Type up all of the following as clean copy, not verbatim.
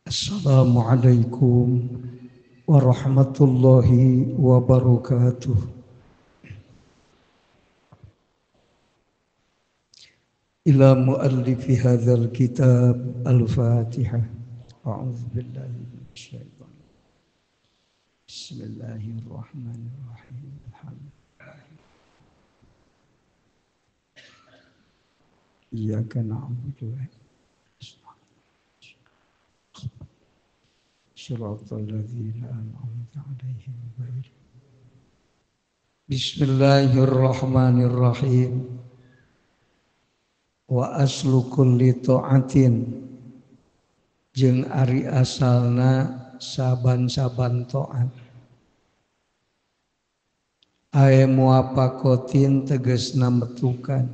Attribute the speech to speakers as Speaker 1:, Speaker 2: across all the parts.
Speaker 1: Assalamualaikum warahmatullahi wabarakatuh. Ila muallifi hadzal kitab al-Fatihah. A'udzu billahi minasy syaithanir rajim. Bismillahirrahmanirrahim. Iyyaka na'budu wa shiratal ladzina an'amta 'alaihim ghairil. Bismillahirrahmanirrahim. Wa aslu kulli ta'atin jeung ari asalna saban-saban ta'at. Ae muapakotin tegesna metukan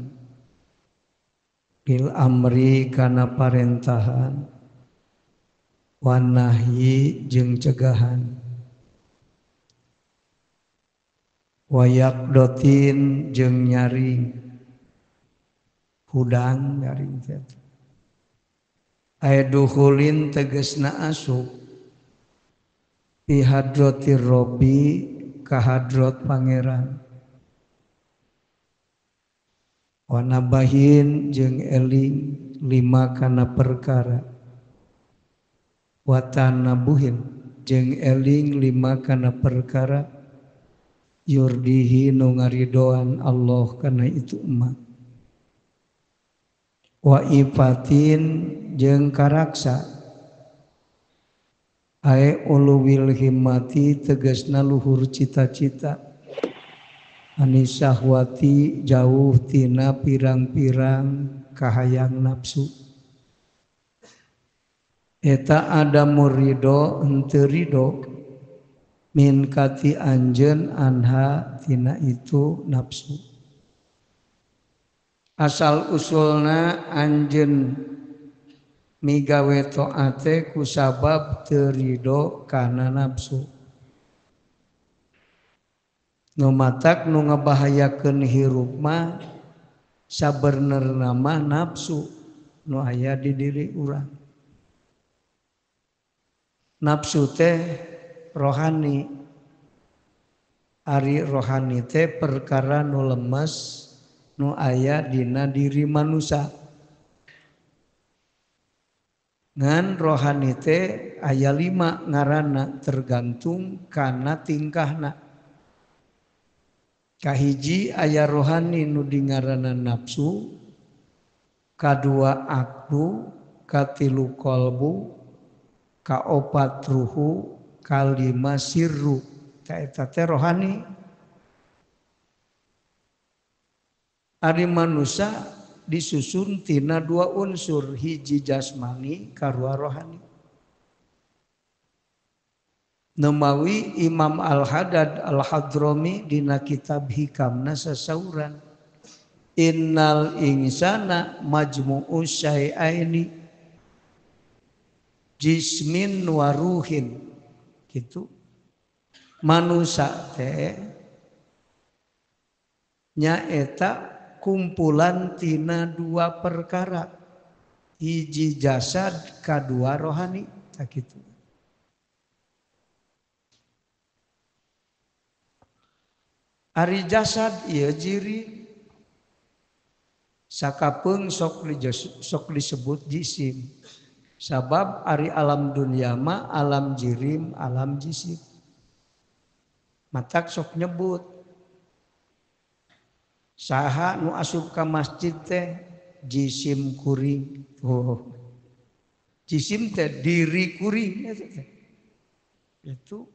Speaker 1: bil amri kana parentahan wa nahyi jeung cegahan wa yaqdotin jeung nyaring hudang nyaring teh aya dukhulin tegesna asup fi hadratir rabbi ka hadrat pangeran wa nabahin jeung eling lima kana perkara wa tanabuhin jeung eling lima kana perkara yurdihi nu ngaridoan Allah kana itu umat wa ifatin jeung karaksa ae uluwil himmati tegasna luhur cita-cita anisahwati jauh tina pirang-pirang kahayang nafsu eta ada murido henteu ridho min kati anjeun anha tina itu nafsu. Asal usulna anjeun migawe taate ku sabab teu ridho kana nafsu. Nu matak nu ngabahayakeun hirup mah sabenerna mah nafsu nu aya di diri urang. Nafsu teh rohani. Ari rohani teh perkara nu lemes nu aya dina diri manusia. Ngan rohani teh aya 5 ngaranna tergantung kana tingkahna. Kahiji aya rohani nu dingaranna nafsu, kadua akdu, katilu kolbu, kaopat ruhu, kalima sirru. Eta teh rohani. Ari manusia disusun tina 2 unsur, hiji jasmani, karua rohani. Nemawi Imam Al-Haddad Al-Hadrami dina kitab hikamna sasauran innal insana majmu'u syai'aini jismin wa ruhin gitu. Manusia teh nyaeta kumpulan tina 2 perkara, hiji jasad kadua rohani tak gitu. Ari jasad ieu jiri sakapeung sok disebut jisim. Sabab ari alam dunia mah alam jirim, alam jisim. Matak sok nyebut saha nu asup ka masjid teh jisim kuring. Oh. Jisim teh diri kuring itu.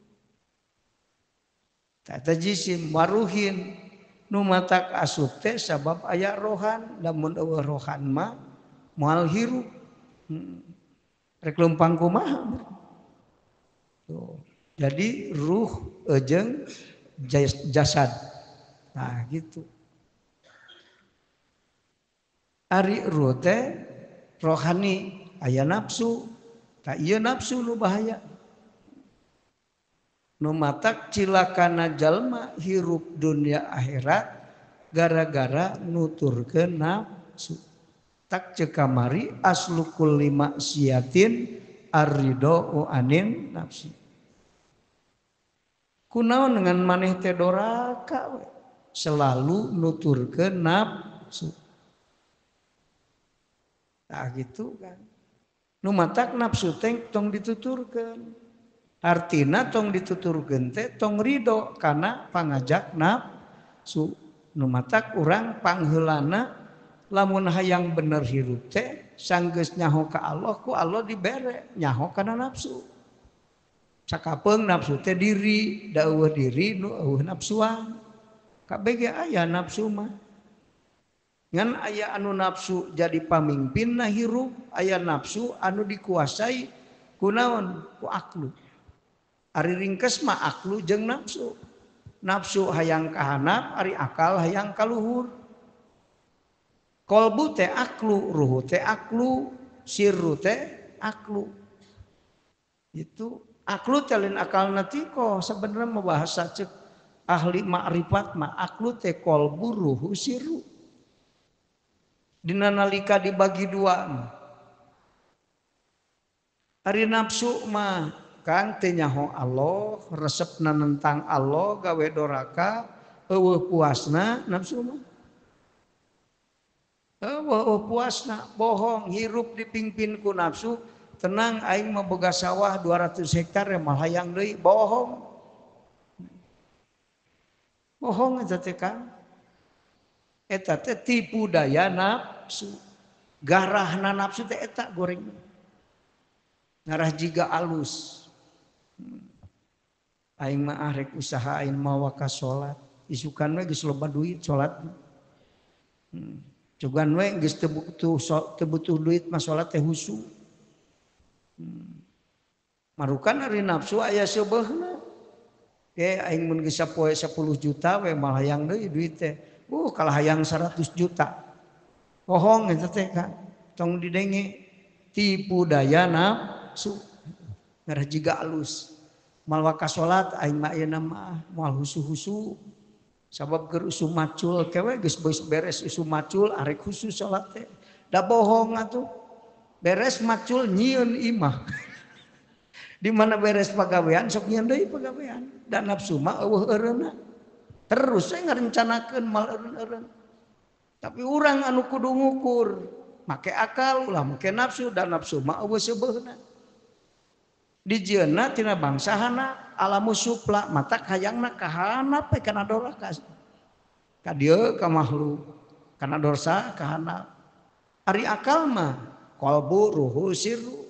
Speaker 1: Tata jisim waruhin nu matak asup teh sabab aya rohan, lamun eueuh rohan mah moal hirup. Rek leumpang kumaha. Jadi ruh jeung jasad. Nah gitu. Ari ruh teh rohani aya nafsu. Tah ieu nafsu nu bahaya. Nu matak cilakana jalma hirup dunia akhirat gara-gara nuturkeun nafsu. Tak cekamari aslukul lima siatin ar-ridho anin nafsi. Kunaon dengan maneh teh doraka we. Selalu nuturkeun nafsu. Nah gitu kan. Nu matak nafsu teh tong dituturkeun. Artina tong dituturkeun teh tong ridho kana pangajak nafsu. Nu matak urang pangheulana lamun hayang bener hirup teh sanggeus nyaho ka Allah ku Allah dibere nyaho kana nafsu. Cakapeung nafsu teh diri, da eueuh diri nu eueuh nafsuan. Kabeh aya nafsu mah. Ngan aya anu nafsu jadi pamimpinna hirup, aya nafsu anu dikuasai ku naon? Ku aklu. Ari ringkes mah aklu jeung nafsu. Nafsu hayang kahanap, ari akal hayang kaluhur. Kolbu teh aklu, ruhu teh aklu, sirru teh aklu. Itu aklu teh lain akal natiko sebenarnya membahasa cek ahli makrifat mah aklu teh kolbu, ruhu, sirru. Dina nalika dibagi dua ari nafsu mah kang teu nyaho Allah, resepna nentang Allah, gawe doraka, eueuh puasna nafsu mah. Eueuh puasna, bohong, hirup dipingpin ku nafsu, tenang aing mah boga sawah 200 hektar mah hayang deui, bohong. Bohong eta teh kan. Eta teh tipu daya nafsu. Garahna nafsu teh eta goreng. Ngarah jiga alus. Aing mah rek usaha aing mawa ka salat. Isukan we geus loba duit salat. Cogan we geus teu butuh duit mah salat teh husu. Marukan ari nafsu aya seubeuna. Aing mun geus sapoe 10 juta we mah hayang deui duit teh. Kalau hayang 100 juta. Bohong eta teh kan. Tong didenge tipu daya nafsu. Ngarah jiga alus. Mal waka salat aing mah ayeuna mah moal husu-husu. Sabab keur usum macul kewe geus beres usum macul arek husu salat teh. Da bohong atuh. Beres macul nyieun imah. Di mana beres pagawean sok nyieun deui pagawean. Dan nafsu mah eueuh eureuna. Terus saya ngarencanakeun mal eureun-eureun. Tapi urang anu kudu ngukur, make akal ulah make nafsu dan nafsu mah eueuh seubeuna. Dijieunna tina bangsahana alamus supla, matak hayangna kahanap kana doraka. Ka dieu ka makhluk, kana dosa kahanap. Ari akal mah qalbu ruhu sirru.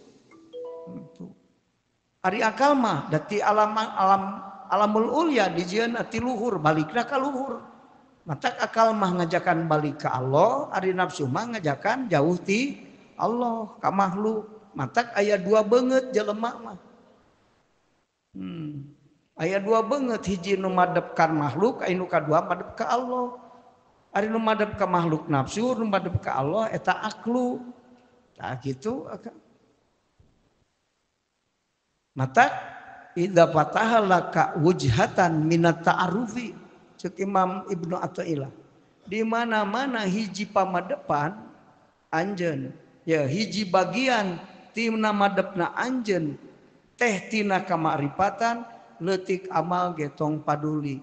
Speaker 1: Ari akal mah dati alamul ulya dijieunna ti luhur balikna ka luhur. Matak akal mah ngajakan balik ka Allah, ari nafsu mah ngajakan jauh ti Allah ka makhluk. Matak aya dua beungeut jelema mah. Aya dua beungeut, hiji nu madep ka makhluk, anu kadua madep ka Allah. Ari nu madep ka makhluk nafsu, nu madep ka Allah eta aklu. Tah kitu matak idza fataha laka wujhatan minat ta'arufi cek Imam Ibnu Athaillah di mana-mana hiji pamadepan anjeun ya hiji bagian tina madepna anjeun teh tina kamaripatan leutik amal ge tong paduli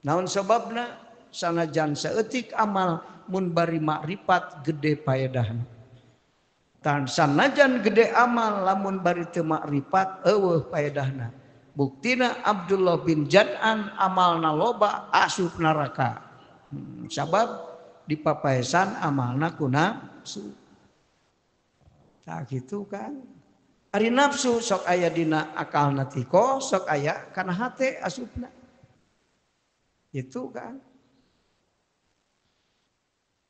Speaker 1: naon sababna sanajan saeutik amal mun bari makrifat gede paedahna tan sanajan gede amal lamun bari teu makrifat eueuh paedahna. Buktina Abdullah bin Jad'an amalna loba asup neraka. Sabab dipapaesan amalna ku nafsu. Tah kitu kan. Ari nafsu sok aya dina akalna tiko, sok aya kana hate asupna. Itu kan.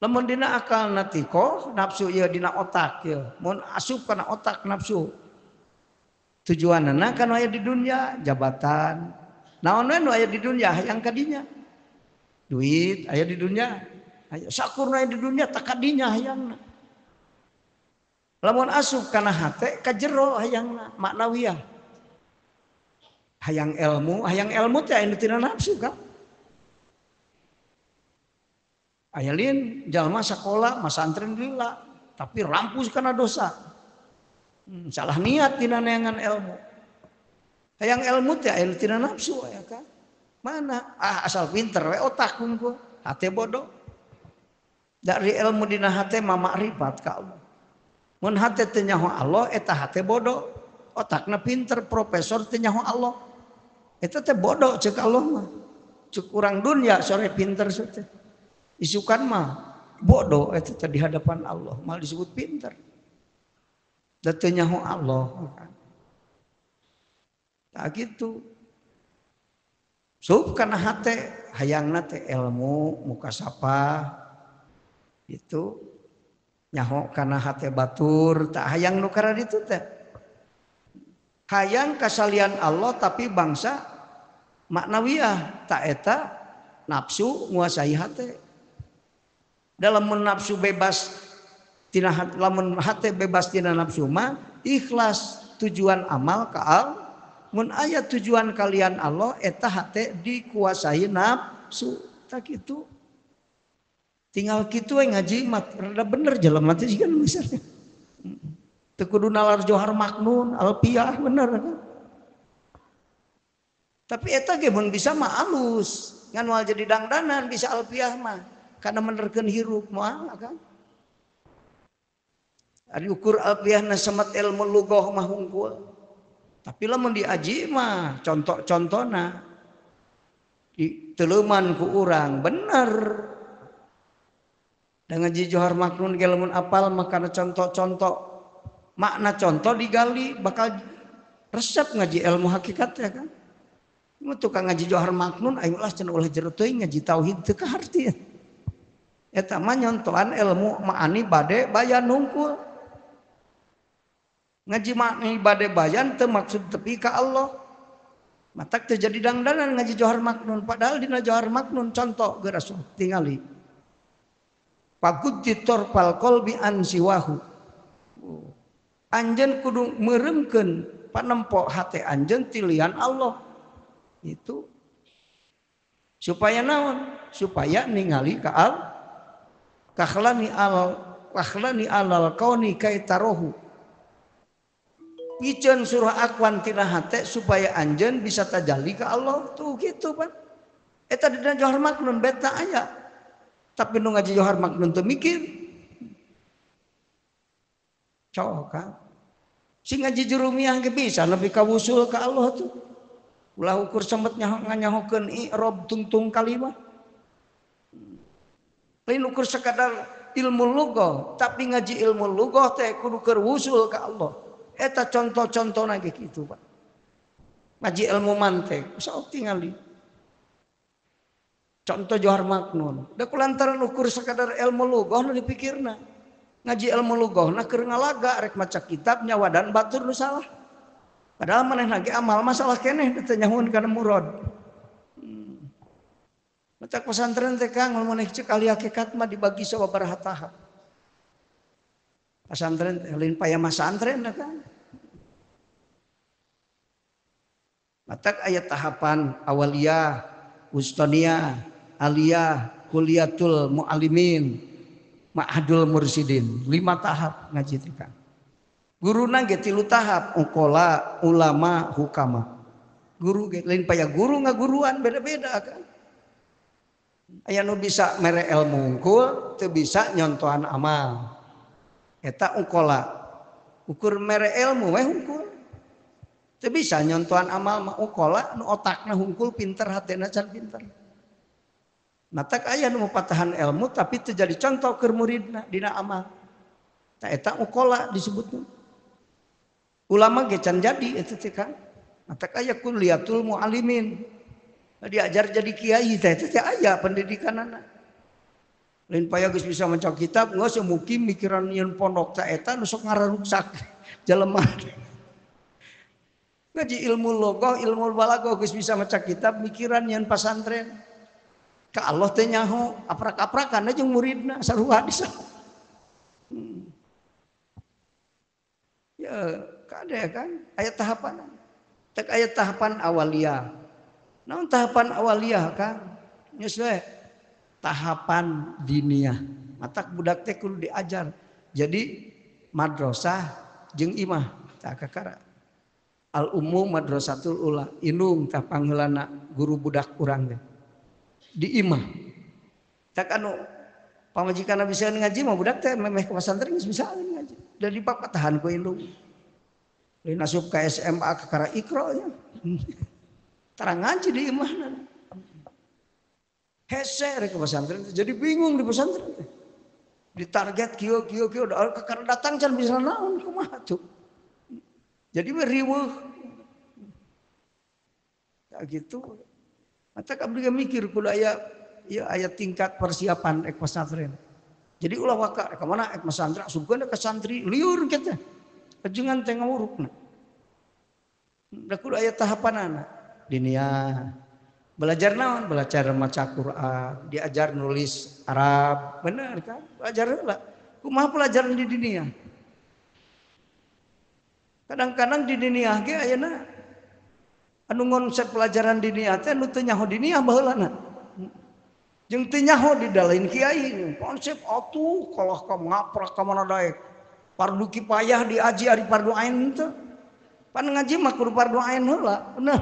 Speaker 1: Lamun dina akalna tiko, nafsu ieu dina otak ieu. Mun asup kana otak nafsu. Tujuanna kan aya di dunia jabatan. Naon we nu aya di dunia hayang ka dinya. Duit aya di dunia. Aya sakurna aya di dunia tak ka dinya hayangna. Lamun asup kana hate ka jero hayangna maknawiyah. Hayang ilmu teh anu tina nafsu kan. Aya lin jalma sakola masantren lila tapi rampus kana dosa. Salah niat tina neangan ilmu. Hayang ilmu teh aya tina nafsu ya kan. Mana? Asal pinter we otak hungkul, hate bodoh. Dari ilmu dina hate mah makrifat ka Allah. Mun hate teu nyaho Allah eta hate bodoh. Otakna pinter, profesor teu nyaho Allah. Eta teh bodoh ceuk Allah mah. Ceuk urang dunya sore pinter teh. Isukan mah bodoh eta teh di hadapan Allah, malah disebut pinter. Da teu nyaho Allah. Nah gitu. Sup kana hate hayangna teh ilmu mukasafah itu nyaho kana hate batur tak hayang nu kara ditu teh. Hayang kasalian Allah tapi bangsa maknawiyah tak eta nafsu nguasai hate. Dalam nafsu bebas tina lamun hate bebas tina nafsu mah ikhlas tujuan amal ka Allah. Mun aya tujuan kalian Allah eta hate dikuasai nafsu tak kitu. Tinggal kitu we ngaji mah rada bener jelema teh kan misalnya. Teu kudu nalar johar maknun alfiah bener kan. Tapi eta ge mun bisa mah alus, ngan moal jadi dangdanan bisa alfiah mah. Karena menerkeun hirup moal kan. Ari ukur alfiahna semet ilmu lughah mah hungkul. Tapi lamun diaji mah contoh-contohna diteuleman ku urang bener. Dan ngaji johar maknun ge lamun apal mah kana contoh-contoh makna contoh digali bakal resep ngaji ilmu hakikat ya kan. Mun tukang ngaji johar maknun aing ulah cenah ulah jero teuing ngaji tauhid teu kaharti. Eta mah nyontohan ilmu ma'ani bade bayan hungkul. Ngaji makni bade bayan teu maksud tepi ka Allah. Matak teu jadi dangdanan ngaji johar maknun padahal dina johar maknun contoh ge Rasul tingali. Faqud torpal qalbi an siwahu. Anjeun kudu meuremkeun panempo hate anjeun tilian Allah. Itu supaya naon? Supaya ningali ka Allah. Kakhlani alal kauni kaitarohu. Piceun surah akwan tina hate supaya anjeun bisa tajalli ka Allah tuh gitu Pak. Eta dina johar maknun beta aya. Tapi nu ngaji johar maknun teu mikir. Cok kan. Si ngaji jurumiyah ge bisa nepi ka wusul ka Allah tuh. Ulah ukur sempet nyahokeun i'rab tungtung kalimah. Lain ukur sekadar ilmu lughah, tapi ngaji ilmu lughah teh kudu keur wusul ka Allah. Eta contoh-contohna ge kitu, Pak. Ngaji ilmu mantek, sok tingali. Contoh johar maknun. Da kulantaran ukur sekadar ilmu lughah nu dipikirna. Ngaji ilmu lughahna keur ngalaga rek maca kitab nyawa dan batur nu salah. Padahal manehna ge amal masalah keneh teu nyahoeun kana murad. Maca pesantren teh Kang mun maneh cek ahli hakikat mah dibagi sababaraha tahap. Pesantren lain paya masantren da kan. Matak aya tahapan awaliyah, ustoniyah, aliyah, kuliatul muallimin, ma'hadul mursidin. 5 tahap ngaji teh Kang. Guruna ge 3 tahap, uqala, ulama, hukama. Guru ge lain paya guru ngaguruan beda-beda kan. Aya nu bisa mere ilmu hungkul, teu bisa nyontohan amal. Eta uqala. Ukur mere ilmu we hungkul. Teu bisa nyontohan amal mah uqala nu otakna hungkul pinter hatena can pinter. Matak aya nu patahan ilmu tapi teu jadi contoh keur muridna dina amal. Ta eta uqala disebutna. Ulama ge can jadi eta teh kan. Matak aya kuliatul muallimin. Diajar jadi kiai teh aya pendidikanana. Lain paya geus bisa maca kitab geus mukim mikiran nyieun pondok ta eta nu sok ngararuksak jelema. Ngaji ilmu logoh, ilmu balaghah geus bisa maca kitab mikiran nyieun pasantren. Ka Allah teh nyaho aprak-aprakan jeung muridna sarua hadis. Ya, kade kan aya tahapan. Tek aya tahapan awaliyah. Namun tahapan awaliyah kan geus we tahapan diniyah. Matak budak teh kudu diajar. Jadi madrasah jeung imah tah kakara. Al umum madrasatul ula indung tah pangheulana guru budak urang teh. Di imah. Tak anu pamajikanna bisa ngaji mah budak teh memeh ke pesantren geus bisa ngaji. Dan dipapatahan ku indung. Lain asup ka SMA kakara Iqra nya. Tarang ngaji di imahna. Hese rek ke pesantren jadi bingung di pesantren. Ditarget kieu kakara datang can bisa naon kumaha tuh. Jadi riweuh. Ya gitu. Mata abdi mikir kudu aya aya tingkat persiapan ek pesantren. Jadi ulah waka ka mana ek pesantren asupkeun ka santri liur kitu. Ajengan teh ngawurukna. Da kudu aya tahapanana. Dinia belajar naon? Belajar maca Quran, diajar nulis Arab, bener kan? Belajar heula. Kumaha pelajaran di dunia? Kadang-kadang di dunia ge ayeuna anu konsep pelajaran di dunia teh anu teu nyaho di dunia baheulana. Jeung teu nyaho di dalain kiai. Konsep atuh kalau ka ngaprak ka mana daek. Fardu kifayah diaji ari fardu ain teh. Pan ngaji mah kudu fardu ain heula, bener.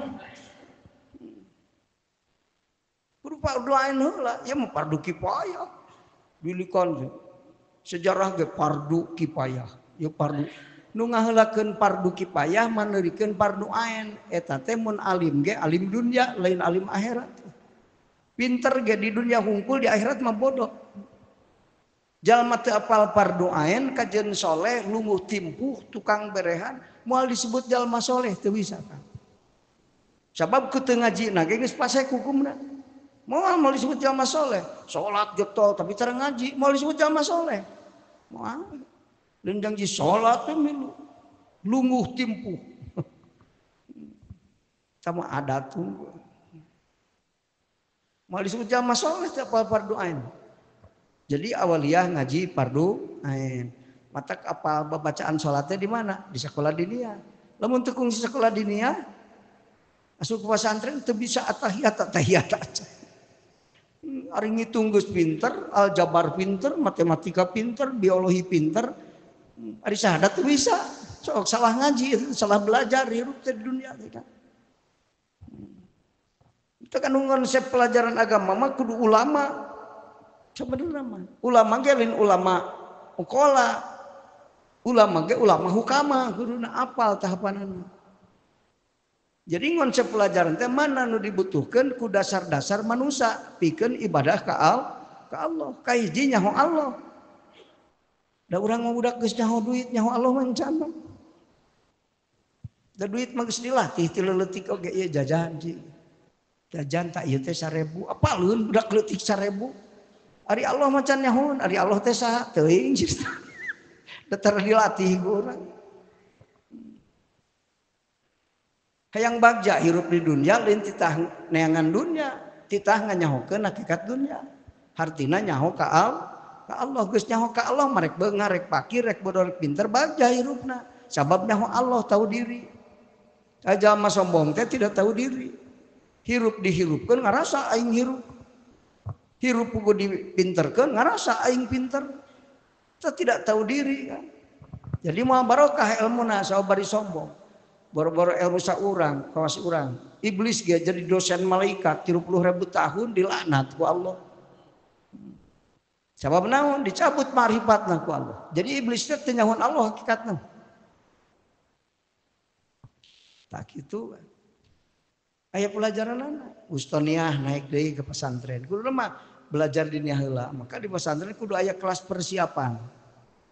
Speaker 1: Kudu fardu ain heula, ya mah fardu kifayah. Bilikan sejarah ge fardu kifayah. Ya fardu nu ngaheulakeun fardu kifayah maneurikeun fardu ain eta teh mun alim ge alim dunya lain alim akhirat. Pinter ge di dunia hungkul di akhirat mah bodoh. Jalma teu apal fardu ain kajeun soleh lungguh timpuh tukang berehan moal disebut jalma soleh teu bisa kan. Sabab ku teu ngajina ge geus pasek hukumna. Moal disebut jalma soleh, salat getol tapi cara ngaji moal disebut jalma soleh. Moal dan janji salat teh milu lungguh timpuh. Sama adat tuh. Moal disebut jalma soleh teu apal fardu ain. Jadi awaliyah ngaji fardu ain. Matak apal bacaan salatnya di mana? Di sekolah dinia. Lamun teu kungsi sekolah dinia, asup ke pesantren teu bisa atahiyat aja. Ari ngitung geus pinter, aljabar pinter, matematika pinter, biologi pinter. Ari syahadat teu bisa. Sok salah ngaji, salah belajar hirup di dunia kan. Itu kan konsep pelajaran agama mah kudu ulama. Sebenarnya mah ulama ge lain ulama ukola, ulama ge ulama hukama kuduna apal tahapanana. Jadi konsep pelajaran teh mana nu dibutuhkeun ku dasar-dasar manusia pikeun ibadah ka Allah, ka hiji nyaho Allah. Da urang mah budak geus nyaho duit, nyaho Allah mah encan mah. Da duit mah geus dilatih ti leutik oge ieu jajan sih. Jajan tak ieu teh 1000, apaleun budak leutik 1000. Ari Allah macan nyahun, ari Allah teh saha teuing justru. Datar dilatih ku urang. Hayang bagja hirup di dunia lain titah neangan dunia, titah nganyahokeun hakikat dunia. Hartina nyaho ka Allah, geus nyaho ka Allah marek beungar rek pakir rek bodoh rek pinter bagja hirupna. Sabab nyaho Allah tahu diri. Aja mah sombong teh tidak tahu diri. Hirup dihirupkeun ngarasa aing hirup. Hirup pugu dipinterkeun ngarasa aing pinter. Kita tidak tahu diri kan. Jadi moal barokah ilmuna sabari sombong. Boro-boro ilmu saurang, kawas urang. Iblis ge jadi dosen malaikat 30.000 tahun dilaknat ku Allah. Sabab naon? Dicabut ma'rifatna ku Allah. Jadi iblis teh teu nyahun Allah hakikatna. Tak kitu. Aya pelajaranana. Ustoniah naik deui ke pesantren. Kudu mah belajar di nia heula. Maka di pesantren kudu aya kelas persiapan.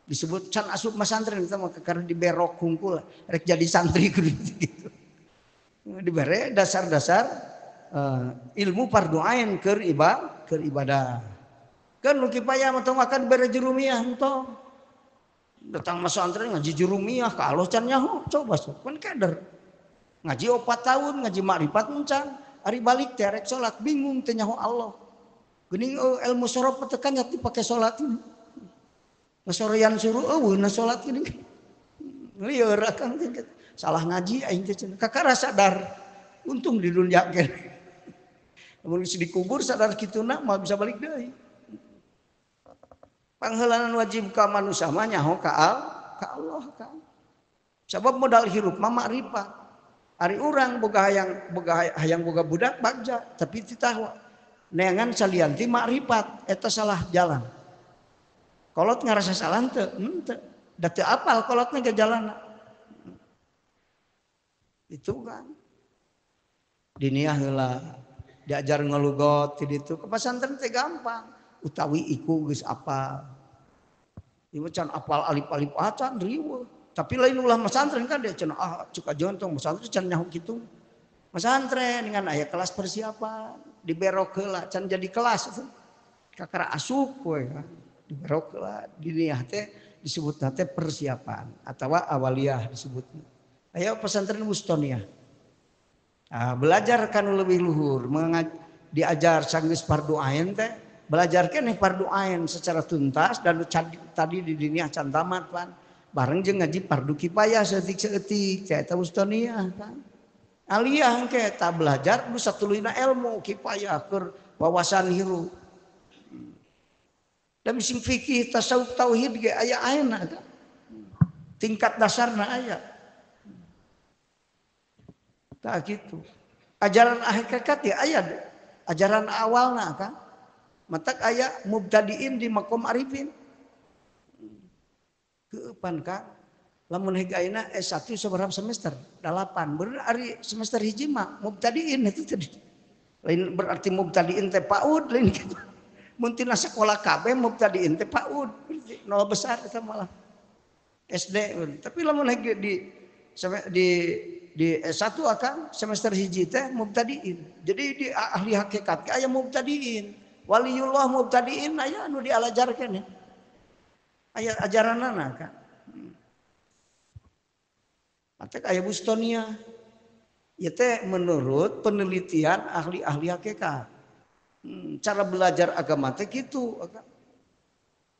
Speaker 1: Disebut can asup pesantren kita mah karena diberok hungkul rek jadi santri kudu gitu. Dibere dasar-dasar ilmu fardu ain keur ibadah. Kan nu kifayah mah tong akan bere jurumiah entong. Datang pesantren ngaji jurumiah ka Allah can nyaho coba sok kan kader. Ngaji 4 tahun, ngaji makrifat encan. Ari balik teh rek salat bingung teh nyaho Allah. Geuning ilmu sorop tekan nya dipake salat ini. Ngasorian suruh eueuh salat geuning. Lieur akang teh salah ngaji aing teh cenah. Kakara sadar. Untung di dunya ge. Lamun geus dikubur sadar kituna mah bisa balik deui. Pangheulaan wajib ka manusia mah nyaho ka Allah kan. Sabab modal hirup mah makrifat. Ari urang boga hayang boga budak bagja tapi titahu neangan salianti makrifat eta salah jalan. Kolot ngarasa salah teu? Henteu. Da teu apal kolotna ke jalanna. Itu kan. Diniah heula diajar ngelugot ti ditu ke pesantren teh gampang. Utawi iku geus apal. Ieu can apal alif-alif acan riweuh. Tapi lain ulah pesantren kan dia cenah cuka jontong pesantren can nyaho kitu. Pesantren dengan aya kelas persiapan, diberok heula can jadi kelas itu. Kakara asup we kan. Diberok heula diniah teh disebutna teh persiapan atawa awaliyah disebutna. Aya pesantren Wustoniyah. Belajar kan lebih luhur, diajar sanggeus fardu ain teh, belajar keneh fardu ain secara tuntas dan tadi di diniah can tamat pan. Bareng jeung ngaji fardu kifayah seutik-seutik, eta Wustoniyah kan. Aliyah ke ta belajar nu satuluyna ilmu kifayah keur wawasan hirup. Dan sing fikih tasawuf tauhid ge aya ayeuna kan. Tingkat dasarna aya. Tak gitu. Ajaran hakikat ya aya ajaran awalna kan. Matak aya mubtadiin di makom arifin. Keupan kan. Lamun hege ayeuna S1 sabaraha semester? 8. Bener ari semester hiji mah mubtadiin itu tadi. Lain berarti mubtadiin teh PAUD lain gitu. Mun tina sekolah kabeh mubtadiin teh PAUD. Nol besar eta malah. SD. Tapi lamun hege di S1 akan semester hiji teh mubtadiin. Jadi di ahli hakikat aya mubtadiin. Waliullah mubtadiin aya anu dialajarkeun ya. Aya ajaranana kan. Matak aya Wustoniyah. Ieu teh menurut penelitian ahli-ahli hakikat. Cara belajar agama teh kitu.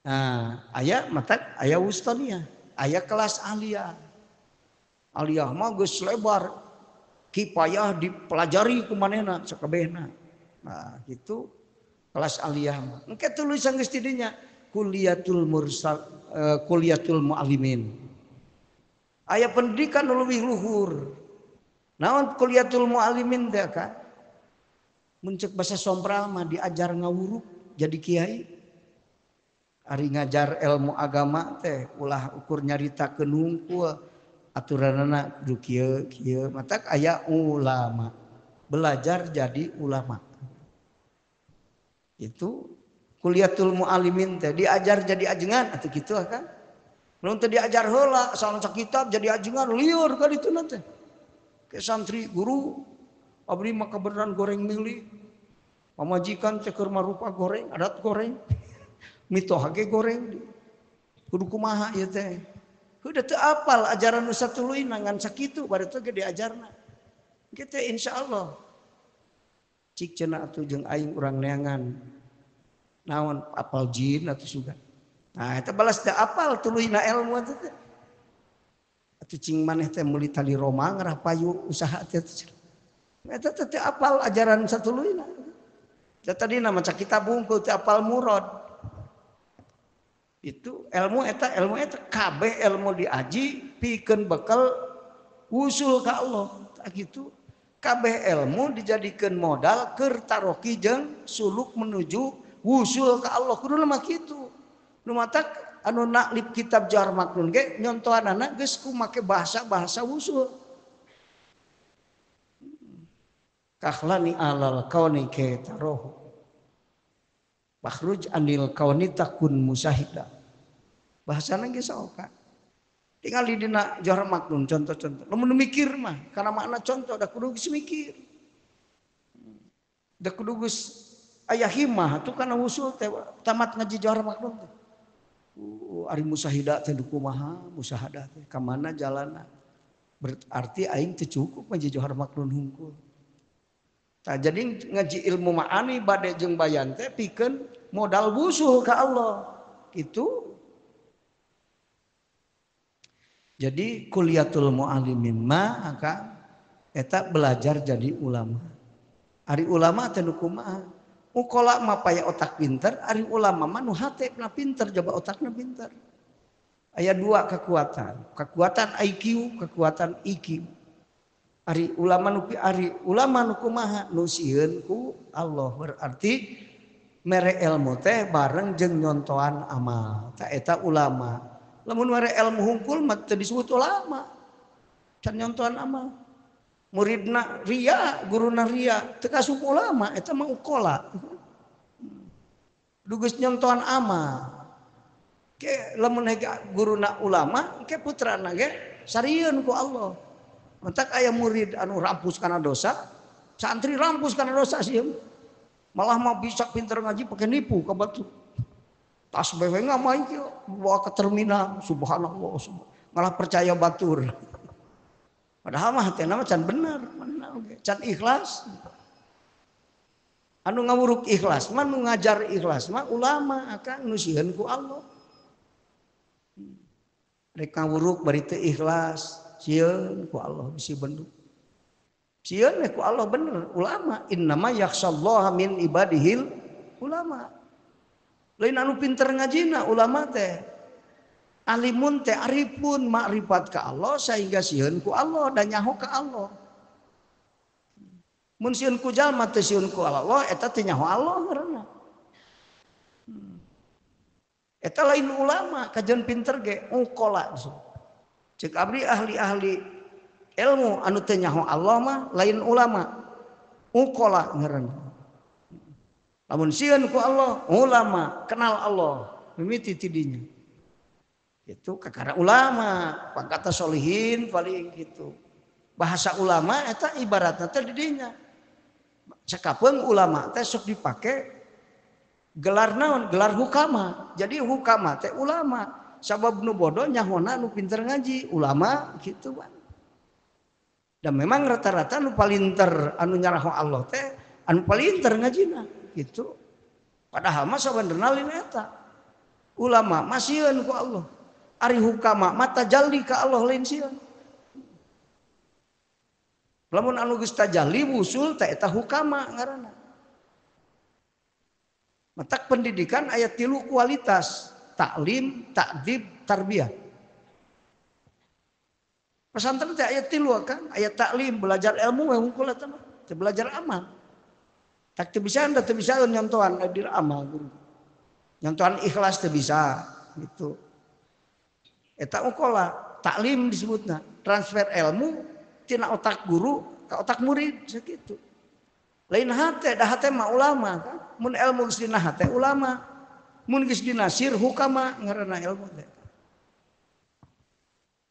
Speaker 1: Nah, aya matak aya Wustoniyah. Aya kelas aliyah. Aliyah mah geus lebar. Kifayah dipelajari ku manehna sakabehna. Nah, gitu kelas aliyah mah. Engke tulisan geus di dinya kuliatul muallimin. Aya pendidikan leuwih luhur. Naon kuliatul muallimin teh kan? Mun ceuk basa sompral mah diajar ngawuruk jadi kiai. Ari ngajar ilmu agama teh ulah ukur nyaritakeun hungkul aturanana kudu kieu matak aya ulama. Belajar jadi ulama. Itu kuliatul muallimin teh diajar jadi ajengan atuh kitu kan. Mun teu diajar heula asal maca kitab jadi ajengan lieur ka dituna teh. Ke santri guru abdi mah kabeneran goreng milih. Pamajikan teh keur marupa goreng, adat goreng. Mitoha ge goreng. Kudu kumaha ieu teh? Udah teu apal ajaran nu satuluyna ngan sakitu bari teh ge diajarna. Kitu insyaallah. Cik cenah atuh jeung aing urang neangan. Naon apal jin atuh sugan. Nah, eta balas teh apal tuluyna ilmu teh. Atuh cing maneh teh meuli tali roma ngarah payu usaha teh. Eta teh apal ajaran satuluyna. Tadina maca kitab bungkul teh apal murad. Itu ilmu eta kabeh ilmu diaji pikeun bekal usul ka Allah. Tak gitu. Kabeh ilmu dijadikeun modal keur taroki jeung suluk menuju wusul ka Allah. Kudu mah kitu. Nu matak anu naklib kitab Jawahar Maknun ge nyontohanana geus ku make bahasa wusul. Kakhlani alal kauni ke tarohu. Bakhruj anil kauni takun musahida. Bahasana ge saoka. Tinggal di dina Jawahar Maknun contoh-contoh. Lamun mikir mah kana makna contoh da kudu geus mikir. Da kudu geus aya himmah atuh kana wusul teh tamat ngaji Jawahar Maknun teh. Ari musahida teh kumaha musahadah teh ka mana jalanna. Berarti aing teu cukup ngaji Jawahar Maknun hungkul. Tah jadi ngaji ilmu ma'ani bade jeung bayan teh pikeun modal wusul ka Allah. Itu jadi kuliatul muallimin maka eta belajar jadi ulama. Ari ulama teh nu kumaha? Ukola mah paya otak pinter, ari ulama mah nu hatena pinter, coba otakna pinter. Aya dua kekuatan IQ, kekuatan IQ. Ari ulama nu kumaha nu sieun ku Allah, berarti mere ilmu teh bareng jeung nyontohan amal. Ta eta ulama. Lamun mere ilmu hungkul mah teu disebut ulama. Can nyontohan amal. Muridna ria, guruna ria, teu kasup ulama, eta mah ukola. Dugus nyontohan amal. Ke lamun hega guruna ulama, ke putrana ge sarieun ku Allah. Mentak aya murid anu rampus kana dosa, santri rampus kana dosa sieun. Malah mah bisa pinter ngaji pakai nipu ka batu. Tas bewe ngamain kieu, bawa ke terminal, subhanallah, malah percaya batur. Padahal mah hatena mah can bener, can ikhlas. Anu ngawuruk ikhlas mah, nu ngajar ikhlas mah ulama akan nu sieun ku Allah. Rek ngawuruk bari teu ikhlas, sieun ku Allah bisi benduk. Sieun ku Allah bener ulama. Innama yakhsyallaha min ibadihil ulama. Lain anu pinter ngajina ulama teh. Alimun teh arifun makrifat ka Allah sehingga sieun ku Allah dan nyaho ka Allah. Mun sieun ku jalma teh sieun ku Allah eta teh nyaho Allah ngaranna. Eta lain ulama kajian pinter ge ukola. Cek abdi ahli-ahli ilmu anu teu nyaho Allah mah lain ulama. Ukola ngaranna. Lamun sieun ku Allah ulama kenal Allah mimiti tidinya. Itu kakara ulama, pangkata solihin paling gitu. Bahasa ulama eta ibaratna teh didinya. Sakapeung ulama teh sok dipake gelar naon? Gelar hukama. Jadi hukama teh ulama. Sabab nu bodoh nyahona nu pinter ngaji, ulama gitu kan. Dan memang rata-rata nu palinter anu nyaraho Allah teh anu palinter ngajina gitu. Padahal mah sabenerna lain eta. Ulama masieun ku Allah. Ari hukama mata jalli ka Allah lain sieun. Lamun anu geus tajalli wusul teh eta hukama ngaranna. Matak pendidikan aya 3 kualitas, taklim, ta'dib, tarbiyah. Pesantren teh aya 3 kan, aya taklim belajar ilmu we hungkul eta mah, teu belajar amal. Tak teu bisa anda teu bisa nyontohan dir amal guru. Nyontohan ikhlas teu bisa gitu. Eta ukola, taklim disebutna, transfer ilmu tina otak guru ka otak murid sakitu. Lain hate, dah hate mah ulama kan. Mun ilmu geus dina hate ulama. Mun geus dina sir hukama ngaranna ilmu teh.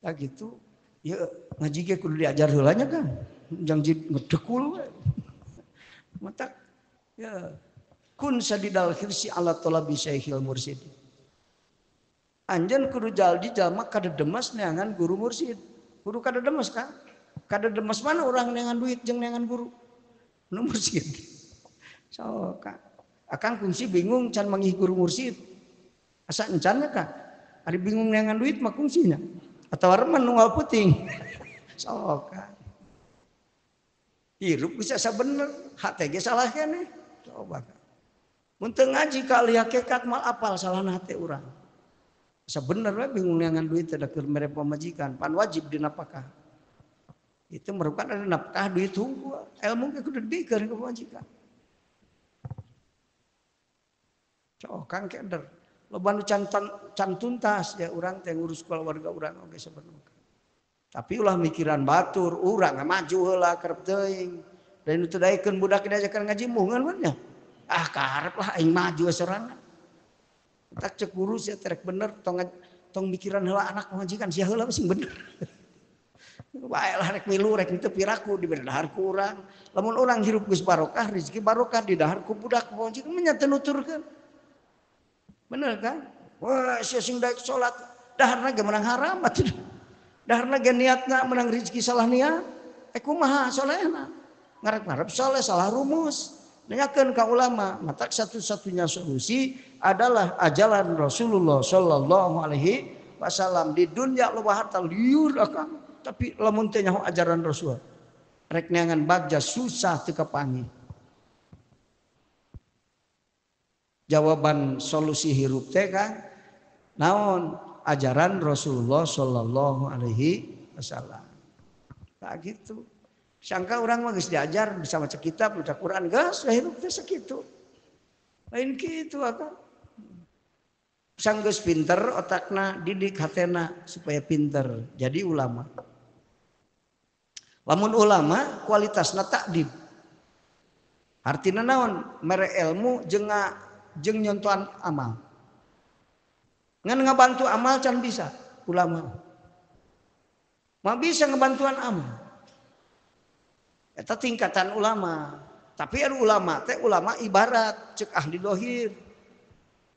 Speaker 1: Tah gitu, ya ngaji ge kudu diajar heula nya kan. Jang jid ngedekul we. Matak ya kun sadidal khirsi ala talabi syekhil mursyid. Anjeun kudu jaldi jalma kadedemes neangan guru mursyid. Kudu kadedemes kan? Kadedemes mana orang neangan duit jeung neangan guru? Nu mursyid. So ka. Akang kungsi bingung can manggih guru mursyid. Asa encannya ka? Ari bingung neangan duit mah kungsinya. Atau remen nunggal puting. So ka. Hirup bisa sabener, hate ge salah keneh. Coba ka. Mun teu ngaji ka ali hakikat mal apal salah hate urang. Sebenarnya bingung neangan duit ada keur mere pamajikan, pan wajib dinapakah. Itu merupakan ada nafkah duit hungkul, ilmu ge kudu dikeun ka pamajikan. Cok kang keder. Loba nu can tuntas ya urang teh ngurus keluarga urang oge sabenerna. Tapi ulah mikiran batur, urang maju heula karep teuing. Dan itu daekeun budak diajakan ngaji mungan nya. Ah karep lah aing maju sorangan. Tak cek guru sia terek bener tong mikiran heula anak majikan sia heula sing bener. Bae lah rek milu rek teu piraku diberi dahar ku urang. Lamun urang hirup geus barokah, rezeki barokah di dahar ku budak majikan nya teu nuturkeun. Bener kan? Wah sia sing daek salat daharna ge menang haram atuh. Daharna ge niatna menang rezeki salah niat. Kumaha salehna? Ngarep-ngarep saleh salah rumus. Nanyakeun ka ulama, mata satu-satunya solusi adalah ajaran Rasulullah sallallahu alaihi wasallam. Di dunia loba harta liur akang, tapi lamun teh nyaho ajaran Rasul. Rek neangan bagja susah teu kapangi. Jawaban solusi hirup teh kan naon? ajaran Rasulullah Shallallahu Alaihi Wasallam. Tak gitu. Sangka orang mah geus diajar bisa maca kitab, baca Quran, geus hirup teh sakitu. Lain kitu akang. Sanggeus pinter otakna didik hatena supaya pinter jadi ulama. Lamun ulama kualitasna takdib. Artina naon? Mere ilmu jeung nyontohan amal. Ngan ngabantu amal can bisa ulama. Mah bisa ngebantuan amal. Eta tingkatan ulama. Tapi ada ulama teh ulama ibarat cek ahli dohir.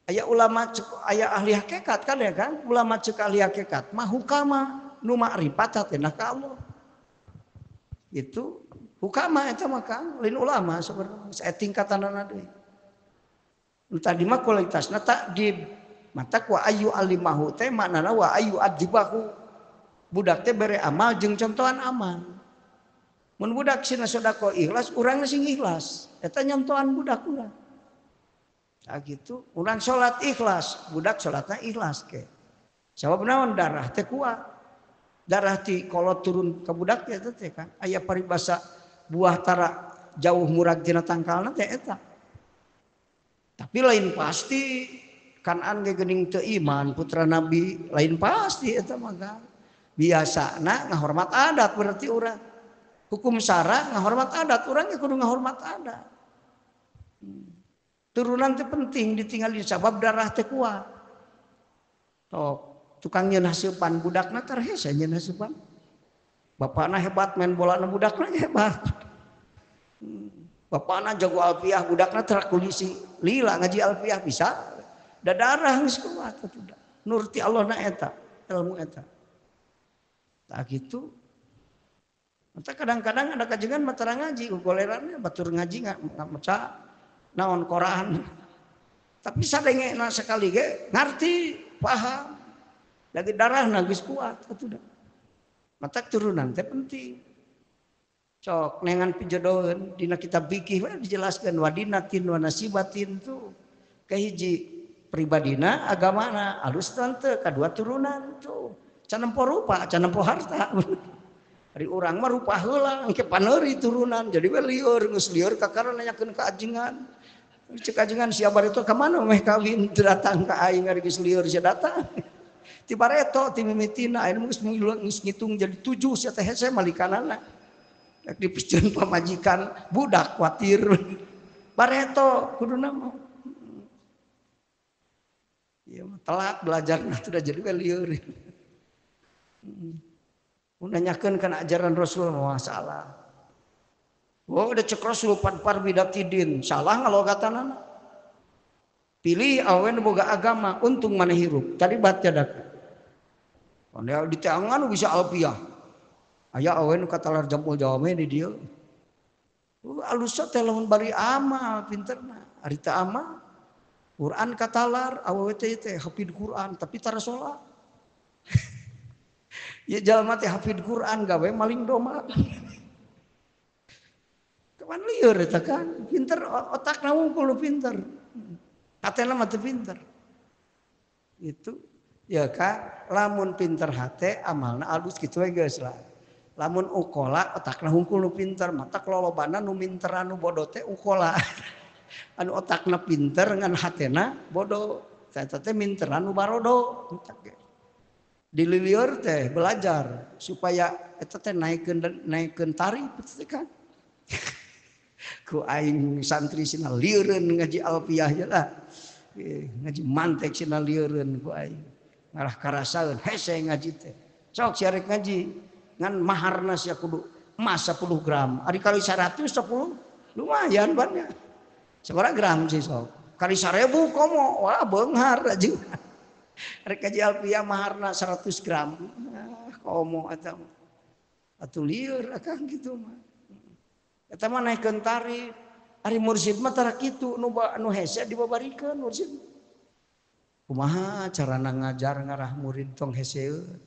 Speaker 1: Aya ulama cek aya ahli hakikat kan ya kan? Ulama cek ahli hakikat mah hukama nu ma'rifat teh ka Allah. Itu hukama eta mah kan lain ulama sebenarnya saya tingkatanana deui. Nu tadi mah kualitasna takdib. Mata wa ayu alimahu teh maknana wa ayu adibahu. Budak teh bere amal jeung contohan amal. Mun budak sina sedekah ikhlas, urang sing ikhlas. Eta nyontohan budak urang. Nah gitu, urang salat ikhlas, budak salatna ikhlas ke. Sabab naon darah teh kuat. Darah ti kolot turun ke budak eta teh kan. Aya paribasa buah tara jauh murag tina tangkalna teh eta. Tapi lain pasti Kanan ge geuning teu iman putra nabi lain pasti eta mah kan. Biasana ngahormat adat berarti urang. Hukum syara ngahormat adat, urang ge kudu ngahormat adat. Turunan teh penting ditinggali sabab darah teh kuat. Tok tukang nyeun haseupan budakna tar hese nyeun haseupan. Bapakna hebat main bola na budakna hebat. Bapakna jago alfiah budakna tar kulisi lila ngaji alfiah bisa. Da darah geus kuat atuh. Nurti Allah na eta, ilmu eta. Tah kitu. Mata kadang-kadang ada kajengan matara ngaji golerannya batur ngaji enggak maca naon Quran. Tapi sadengena sekali ge ngarti, paham. Lagi darahna geus kuat atuh da. Mata turunan teh penting. Cok nengan pijodoheun dina kitab fikih we dijelaskeun wadinatin wa nasibatin tuh kahiji pribadina agamana alus tante kadua turunan tuh can nempo rupa can nempo harta. Ari urang mah rupa heula engke paneuri turunan jadi we lieur geus lieur kakara nanyakeun ka ajengan. Cek ajengan sia bareto ka mana meh kawin teu datang ka aing ari geus lieur sia datang. Ti bareto ti mimitina aing geus ngitung jadi 7 sia teh hese malikanana. Dak dipikeun pamajikan budak kuatir. Bareto kuduna mah. Ya telat belajarna teh jadi we lieur. Nanyakeun kana ajaran Rasul mah salah. Oh udah cek Rasul par bidatidin salah ngalogatanana. Pilih awen boga agama untung mana hirup. Tadi baca dak. Anda di tangan bisa alfiah. Aya awen katalar jampul jawame di dieu. Alusa teh lamun bari amal pinterna. Ari teu amal Quran katalar awewe teh hafid Quran tapi tara salat. Ya jalma teh hafid Quran gawe maling doma. Kapan lieur eta kan? Pinter otakna wungkul pinter. Hatena mah teu pinter. Itu ya kan lamun pinter hate amalna alus kitu we geus lah. Lamun ukola otakna hungkul nu pinter, mata kelolobana nu minteran nu bodoh teh ukola. Anu otakna pinter ngan hatena bodoh. Eta teh minteran nu barodo. Dililieur teh belajar supaya eta teh naikeun tarif teh kan. Ku aing santri sina lieureun ngaji alfiah je lah. Ngaji mantek sina lieureun ku aing. Ngarah karasaeun hese ngaji teh. Sok siarek ngaji ngan maharna sia kudu emas 10 gram. Ari kali 100 10 lumayan banyak. Sabaraha gram sih sok? Kali 1000 komo wah beunghar aja. Rek kaji alfiah maharna 100 gram. Komo eta. Atuh lieur akang kitu mah. Eta mah naikeun tarif. Ari mursyid mah tara kitu nu hese dibabarikeun mursyid. Kumaha carana ngajar ngarah murid tong heseueun.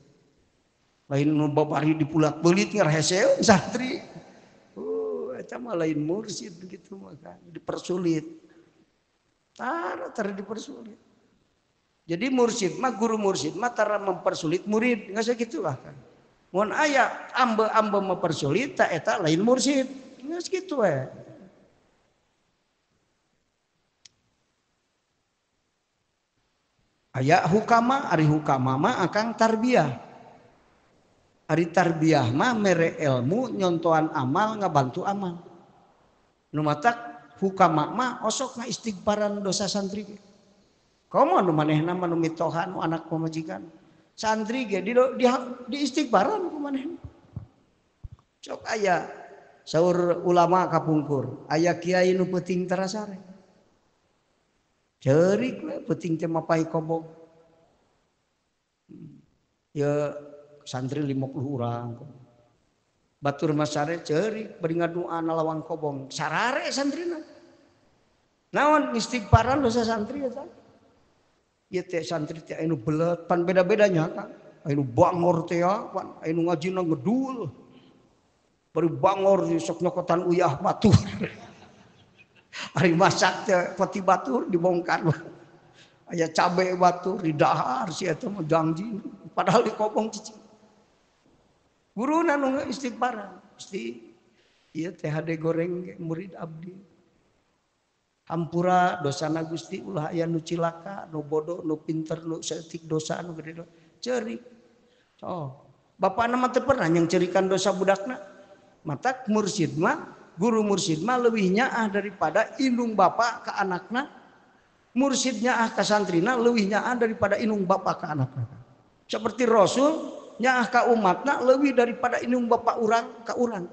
Speaker 1: Lain nu babari dipulak-beulit ngarah heseueun santri. Eta mah lain mursyid gitu mah kan dipersulit. Tara dipersulit. Jadi mursyid mah guru mursyid mah tara mempersulit murid, nggak segitu lah kan. Mun aya ambe-ambe mempersulit tak eta lain mursyid, nggak segitu we. Aya hukama, ari hukama mah akang tarbiyah. Ari tarbiyah mah mere ilmu nyontohan amal ngabantu amal. Nu matak hukama mah osok na istighfaran dosa santri. Komo nu manehna mah nu mitohan anak pamajikan. Santri ge di istighfaran ku manehna. Sok aya saur ulama kapungkur, aya kiai nu peuting terasare. Ceurik we peuting teh mapai kobong. Ya santri 50 urang. Batur masare ceurik bari ngadua lawang kobong. Sarare santrina. Naon istighfaran dosa santri eta? Ieu teh santri teh anu belet pan beda-bedanya kan. Anu bangor teh pan anu ngajina ngedul. Bari bangor sok nyokotan uyah batur. Ari masak teh poti batur dibongkar. Aya cabe batur di dahar si eta mah janji padahal di kobong cicing. Guruna nu istighfaran mesti ieu teh hade goreng murid abdi. Hampura dosana Gusti ulah aya nu cilaka, nu bodoh, nu pinter, nu setik dosa nu gede ceurik. Oh, bapana mah teu pernah yang cerikan dosa budakna. Matak mursyid mah, guru mursyid mah leuwih nyaah daripada indung bapa ka anakna. Mursyid nyaah ka santrina leuwih nyaah daripada indung bapa ka anakna. Seperti Rasul nyaah ka umatna leuwih daripada indung bapa urang ka urang.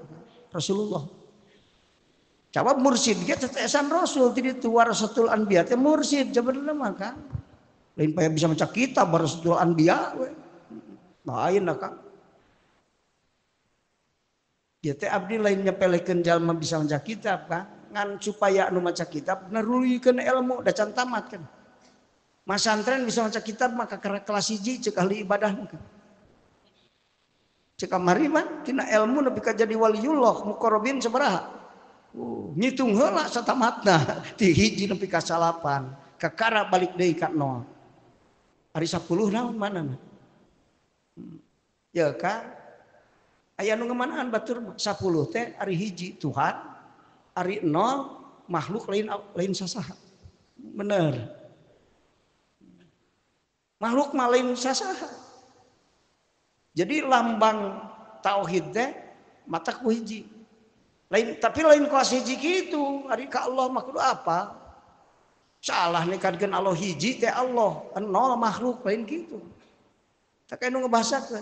Speaker 1: Rasulullah. Jawab mursyid ge tetesan Rasul ti ditu warasatul anbiya teh mursyid sebenarnya mah kan. Lain paya bisa maca kitab warasatul anbiya we. Lain kan. Ieu teh abdi lain nyepelekeun jalma bisa maca kitab kan. Ngan supaya anu maca kitab narulikeun ilmu da can tamat kan. Masantren bisa maca kitab maka kelas 1 ceuk ahli ibadah mah. Ceuk kamari mah tina ilmu nepi ka jadi waliullah muqarrabin sabaraha? Ngitung heula satamatna ti hiji nepi ka 8 kakara balik deui ka 0 ari 10 naon manana ya kan aya nu ngamanaan batur 10 teh ari hiji Tuhan ari 0 makhluk lain sasaha bener makhluk mah lain sasaha jadi lambang tauhid teh mata ku hiji lain tapi lain kelas hiji gitu ari ka Allah mah kudu apa salah nikadkeun Allah hiji teh Allah nol makhluk lain gitu tak anu ngebahasakeun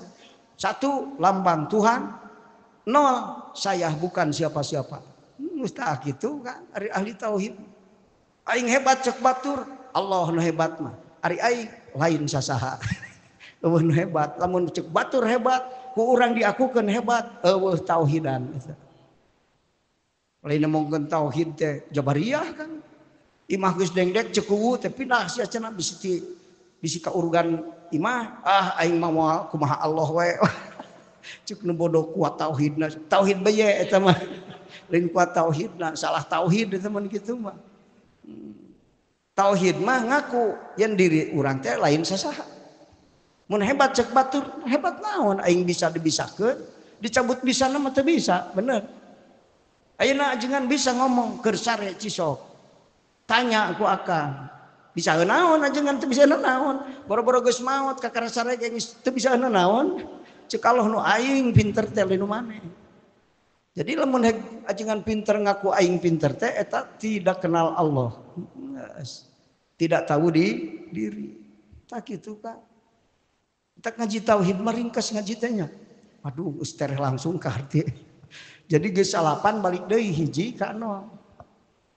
Speaker 1: 1 lambang Tuhan 0 saya bukan siapa-siapa mustah gitu kan ari ahli tauhid aing hebat cek batur Allah nu hebat mah ari aing lain sasaha eueuh nu hebat lamun cek batur hebat ku urang diakukeun hebat eueuh tauhidan lain ngomongkeun tauhid teh jabariyah kan imah geus dengdek cekuwu teh pindah sia cenah bisi ka urugan imah aing mah moal kumaha Allah we cek nu bodoh kuat tauhidna tauhid bae eta mah lain kuat tauhidna salah tauhid eta mah kitu mah tauhid mah ngaku yen diri urang teh lain sasaha mun hebat cek batur hebat naon aing bisa dibisakeun dicabut bisana mah teu bisa bener. Ayeuna ajengan bisa ngomong keur sare cisok. Tanya aku akang. Bisa naon ajengan teu bisa naon. Boro-boro geus maot ka kana sare geus teu bisa naon. Ceuk Allah nu aing pinter teh nu maneh. Jadi lamun ajengan pinter ngaku aing pinter teh eta tidak kenal Allah. Tidak tahu diri. Tak kitu kan. Kita ngaji tauhid meringkas ngaji teh nya. Aduh ustaz langsung ka harti. Jadi geus 8 balik deui hiji ka 0.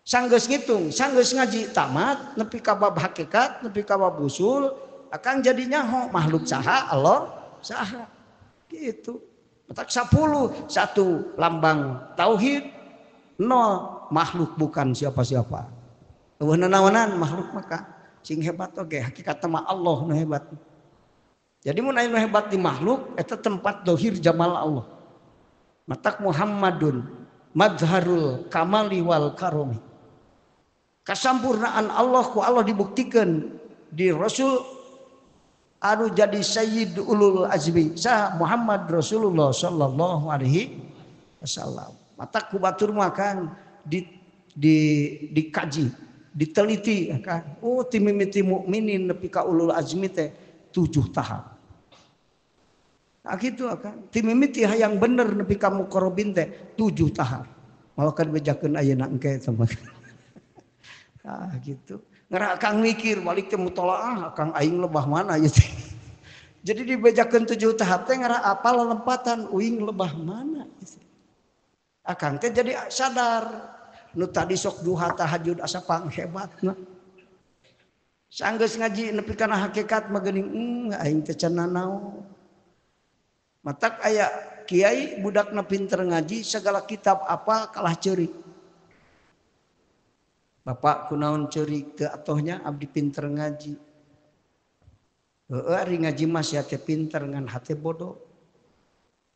Speaker 1: Sanggeus ngitung, sanggeus ngaji tamat nepi ka bab hakikat, nepi ka bab usul, akan jadi nyaho makhluk saha Allah saha. Gitu. Petak 10, 1 lambang tauhid, 0 makhluk bukan siapa-siapa. Eueuh naonan makhluk maka sing hebat oge hakikat mah Allah nu hebat. Jadi mun aya nu hebat di makhluk eta tempat dohir jamal Allah. Matak Muhammadun madharul kamali wal karomi. Kasampurnaan Allah ku Allah dibuktikan di Rasul anu jadi sayyid ulul azmi sah Muhammad Rasulullah sallallahu alaihi wasallam. Mata ku batur mah kan dikaji, diteliti kan. Oh timimiti mukminin nepi ka ulul azmi teh 7 tahap. Nah gitu kan. Timimiti hayang bener nepi ka muqarrabin teh 7 tahap. Mau kan bejakeun ayeuna engke sama. Nah gitu. Ngara akang mikir balik teh mutolaah akang aing lebah mana ieu teh. Jadi dibejakeun 7 tahap teh ngara apal lempatan uing lebah mana gitu. Akang teh jadi sadar nu tadi sok duha tahajud asa panghebatna. Sanggeus ngaji nepi kana hakikat mah geuning aing teh can nanaon. Matak aya kiai budakna pinter ngaji segala kitab apa kalah ceurik. Bapak kunaon ceurik teu atohnya abdi pinter ngaji. Heueuh ari ngaji mah sia teh pinter ngan hate bodoh.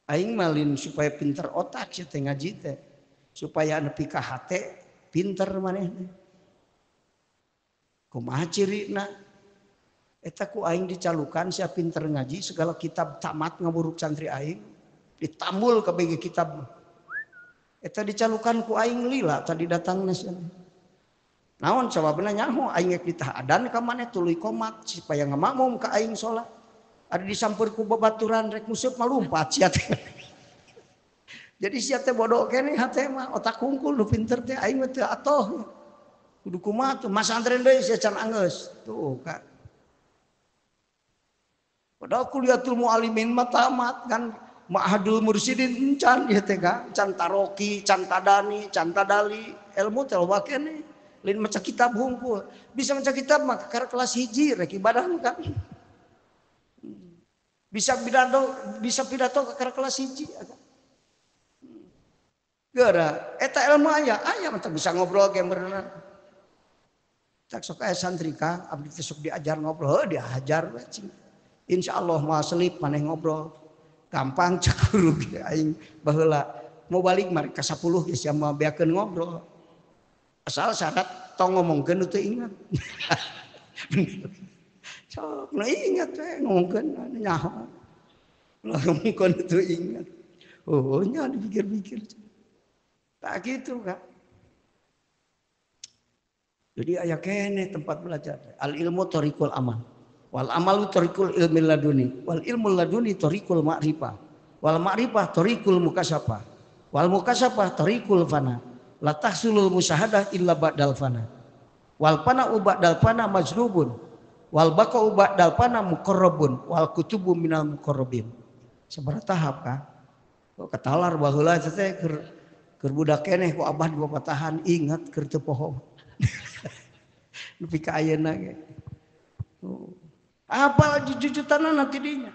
Speaker 1: Aing malin supaya pinter otak sia teh ngaji teh. Supaya nepi ka hate pinter manehna. Kumaha cirina? Eta ku aing dicalukan sia pinter ngaji segala kitab tamat ngaburuk santri aing ditambul ka bege kitab. Eta dicalukan ku aing lila tadi datangna sia. Naon sababna nyaho aing geus ditah adan ka maneh tuluy komat supaya ngamakmum ka aing salat. Ada disampeur ku babaturan rek museup malumpat sia teh. Jadi sia teh bodoh keneh hate mah otak hungkul nu pinter teh aing mah teu atoh. Kudu kumaha tuh masantren deui sia can anggeus. Tuh ka. Padahal kuliatul muallimin mah tamat kan ma'hadul mursyidin can ieu teh ka can taroki, can tadani, can tadali, ilmu teh loba keneh. Lain maca kitab hungkul. Bisa maca kitab mah kakara kelas 1 rek ibadah kan. Bisa pidato kakara kelas 1. Gara eta ilmu aya mah bisa ngobrol ge beneran. Tak sok aya santri ka abdi teh sok diajar ngobrol, diajar we cing. Insyaallah moal selip maneh ngobrol. Gampang cek guru ge aing baheula mau balik mari ka 10 geus sia mah beakeun ngobrol. Asal syarat tong ngomongkeun teu ingat. Sok nu ingat we ngomongkeun nyaho. Ngomongkeun teu ingat. Oh nya dipikir-pikir. Tak gitu kan. Jadi aya keneh tempat belajar. Al ilmu thariqul amal. Wal amalu thariqul ilmi laduni. Wal ilmu laduni thariqul ma'rifah. Wal ma'rifah thariqul mukasafah. Wal mukasafah thariqul fana. La tahsulul musyahadah illa ba'dal fana. Wal fana ba'dal fana majlubun. Wal baqa'u ba'dal fana muqarrabun. Wal kutubu minal muqarrabin. Sabaraha tahap kan? Kok katalar baheula teh keur budak keneh ku abah di papatahan ingat keur teu poho. Nepi ka ayeuna ge. Apa jujutanna nanti dinya.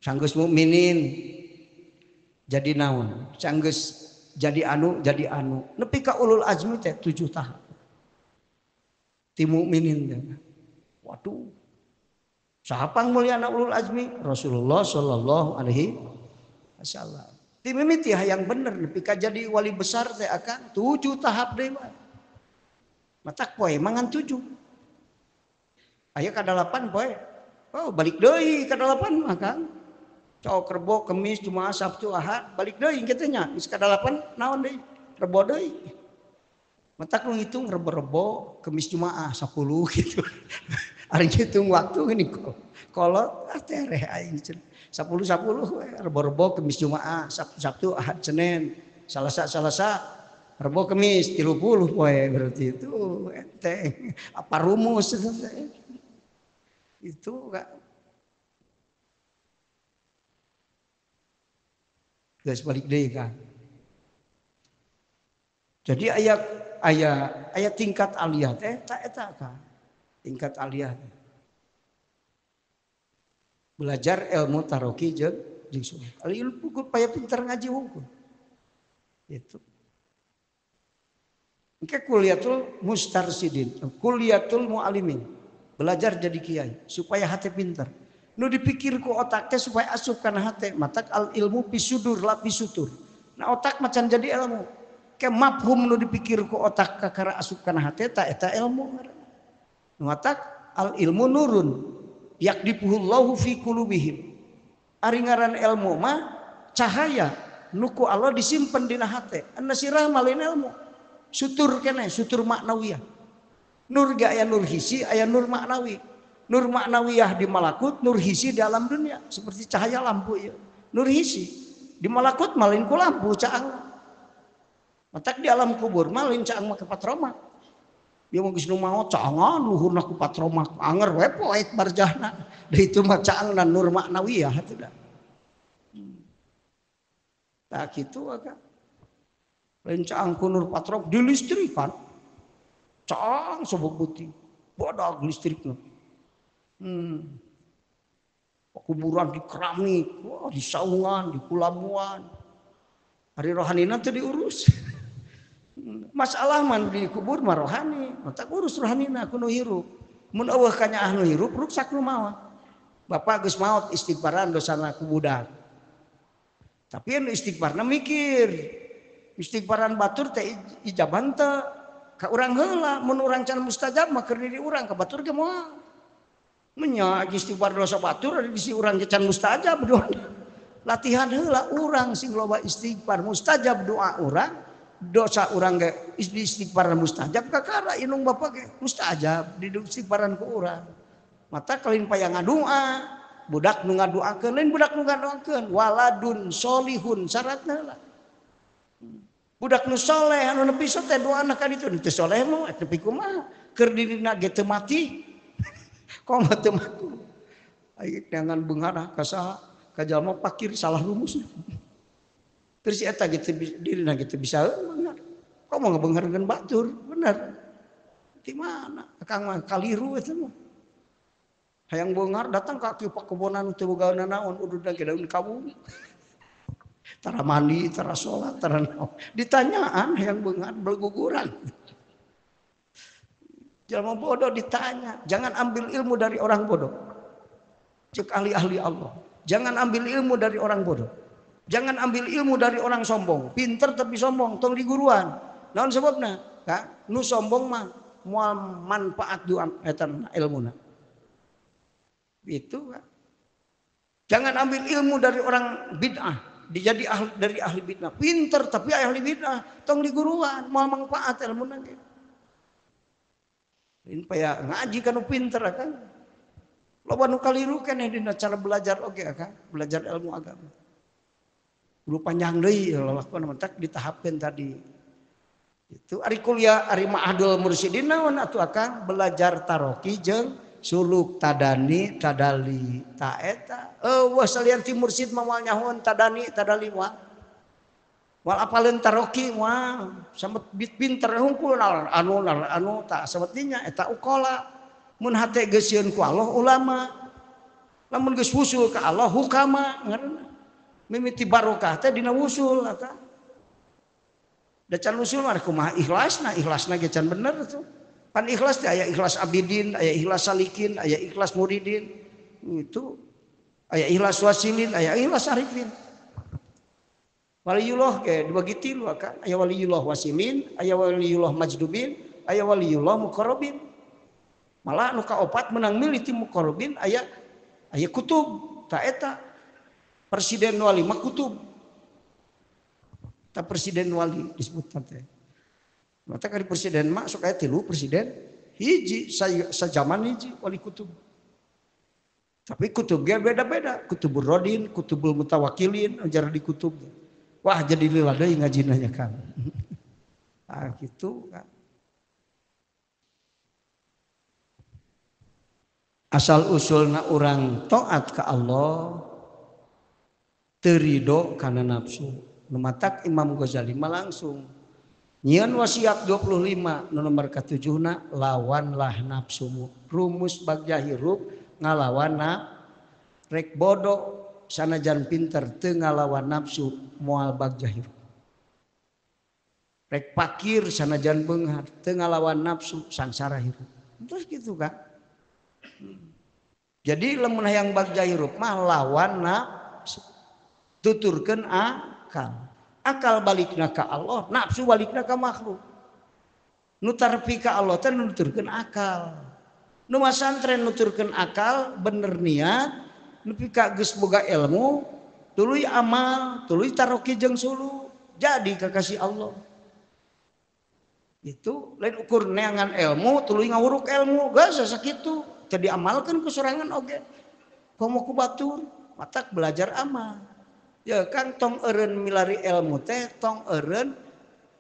Speaker 1: Sanggeus mukminin jadi naon? Sanggeus jadi anu. Nepi ka ulul azmi teh 7 tahap. Ti mukminin teh. Waduh. Sahapang mulyana ulul azmi? Rasulullah sallallahu alaihi wasallam. Ti mimiti hayang bener nepi ka jadi wali besar teh akan 7 tahap deui mah. Matak poe mangan 7. Aya ka 8 poe. Oh balik deui ka 8 mah Kang. Cok Rebo, Kemis, Jumaah, Sabtu, Ahad, balik deui kitu nya. Geus ka 8 naon deui? Rebo deui. Matak nu ngitung rebo-rebo, Kemis, Jumaah 10 gitu. Ari ngitung waktu gini kolot teh reh aing 10 we rebo-rebo Kemis, Jumaah, Sabtu, Ahad, Senin, Salasa, Rebo, Kemis 30 poe berarti itu enteng. Apa rumus itu Kak? Geus balik deui Kang. Jadi aya tingkat aliyah teh eta Kang. Tingkat aliyah. Belajar ilmu taroki jeung sunah. Ali ilmu paya pinter ngaji hungkul. Itu. Engke kuliatul mustarsidin, kuliatul muallimin. Belajar jadi kiai supaya hati pinter. Nu dipikir ku otak teh supaya asup kana hate. Matak al ilmu bisudur la bisutur. Nah otak macan jadi ilmu. Ke mafhum nu dipikir ku otak kakara asup kana hate ta eta ilmu. Nu otak al ilmu nurun yakdipuhullahu fi qulubihim. Ari ngaran ilmu mah cahaya nuku Allah disimpen dina hate. An-nasirah malin ilmu. Sutur keneh, sutur maknawiyah. Nur ge aya nur hisi, aya nur maknawi. Nur maknawiyah di malakut, nur hisi di alam dunia. Seperti cahaya lampu ya. Nur hisi di malakut malin ku lampu caang. Matak di alam kubur malin caang mah ke patroma. Dia mau geus nu maot caangan luhurna ku patroma anger we poek barjahna. Da itu mah caangna nur maknawiyah atuh da. Tah kitu aga. Lain caang ku nur patroma dilistrikan. Caang sobok beuti. Bodag listrikna. Kuburan di keramik, wah, di saungan, di kulamuan. Hari rohanina teh diurus. Masalah man di kubur mah rohani, mata urus rohanina kuno hirup. Mun eueuh ka nyaah nu hirup ruksak nu maot. Bapak geus maot istighfaran dosana ku budak. Tapi anu istighfarna mikir. Istighfaran batur teh ijaban teh ka urang heula, mun urang can mustajab mah keur diri urang ka batur ge moal. Menya istighfar dosa batur ada di si urang can mustajab doa. Latihan heula urang sing loba istighfar mustajab doa urang. Dosa urang ge istighfar mustajab kakara inung bapak ge mustajab di istighfaran ku urang. Mata kalin payah ngadua, budak nu ngaduakeun lain budak nu ngaduakeun waladun solihun syaratna heula. Budak nu soleh anu nepi teh doana ka ditu teu soleh mah nepi kumaha keur dirina ge teu mati. Kok mah teu mati. Ai jangan beunghar ka saha ka jalma fakir salah rumus. Terus eta gitu dirina gitu bisa bener. Kok mau ngebeungeurkeun batur? Bener. Di mana? Akang mah kaliru eta mah. Hayang beunghar datang ka kebonan teu bogaana naon ududna ge daun kawung. Tara mandi, tara salat, tara naon. Ditanyaan hayang beunghar berguguran. Jalma bodoh ditanya, jangan ambil ilmu dari orang bodoh. Cek ahli-ahli Allah. Jangan ambil ilmu dari orang bodoh. Jangan ambil ilmu dari orang sombong. Pinter tapi sombong, tong di guruan. Naon sebabna? Nu sombong mah moal manfaat doa etan ilmuna. Itu kan. Jangan ambil ilmu dari orang bid'ah. Dijadi dari ahli bid'ah. Pinter tapi ahli bid'ah, tong di guruan moal manfaat ilmuna ge. Ini paya ngaji kanu pinter kan. Loba nu kaliru keneh dina cara belajar oge kan, belajar ilmu agama. Guru panjang deui lalakon mentak ditahapkeun tadi. Itu ari kuliah ari ma'hadul mursyidin naon atuh akang belajar taroki jeung suluk tadani tadali ta eta. Eueuh salian ti mursyid mah moal nyahoan tadani tadali wal apaleun taroki moal sambat pinter hungkul anu tak sabetinya eta ukola. Mun hate geus sieun ku Allah ulama. Lamun geus wusul ka Allah hukama ngaranna. Mimiti barokah teh dina wusul eta. Da can wusul mah kumaha ikhlasna ge can bener tuh. Pan ikhlas teh aya ikhlas abidin, aya ikhlas salikin, aya ikhlas muridin. Itu aya ikhlas wasilin, aya ikhlas arifin. Waliyullah ge dibagi tilu kan. Aya waliyullah wasilin, aya waliyullah majdubin, aya waliyullah muqarrabin. Malah anu kaopat menang milih ti muqarrabin aya kutub ta eta. Presiden wali mah kutub. Ta presiden wali disebutna teh. Mata kali presiden mah sok aya 3 presiden, hiji sajaman hiji wali kutub. Tapi kutub ge beda-beda, kutubur rodin, kutubul mutawakilin, ajar di kutub. Wah jadi lila deui ngajina nya kan. Ah gitu kan. Asal usulna urang taat ka Allah terido kana nafsu. Nu matak Imam Ghazali mah langsung nyieun wasiat 25 nu nomor ka-7na lawanlah nafsumu. Rumus bagja hirup ngalawan rek bodoh sanajan pinter teu ngalawan nafsu moal bagja hirup. Rek pakir sanajan beunghar teu ngalawan nafsu sangsara hirup. Terus gitu kan. Jadi lamun hayang bagja hirup mah lawan nafsu. Tuturkeun akal balikna ka Allah, nafsu balikna ka makhluk. Nu tarpi ka Allah teh nuturkeun akal. Nu masantren nuturkeun akal bener niat nepi ka geus boga ilmu tuluy amal tuluy taroki jeung sulu jadi kakasih Allah itu lain ukur neangan ilmu tuluy ngawuruk ilmu geus sakitu teu diamalkeun ku sorangan oge komo ku batur matak belajar amal ya Kang tong eureun milari ilmu teh tong eureun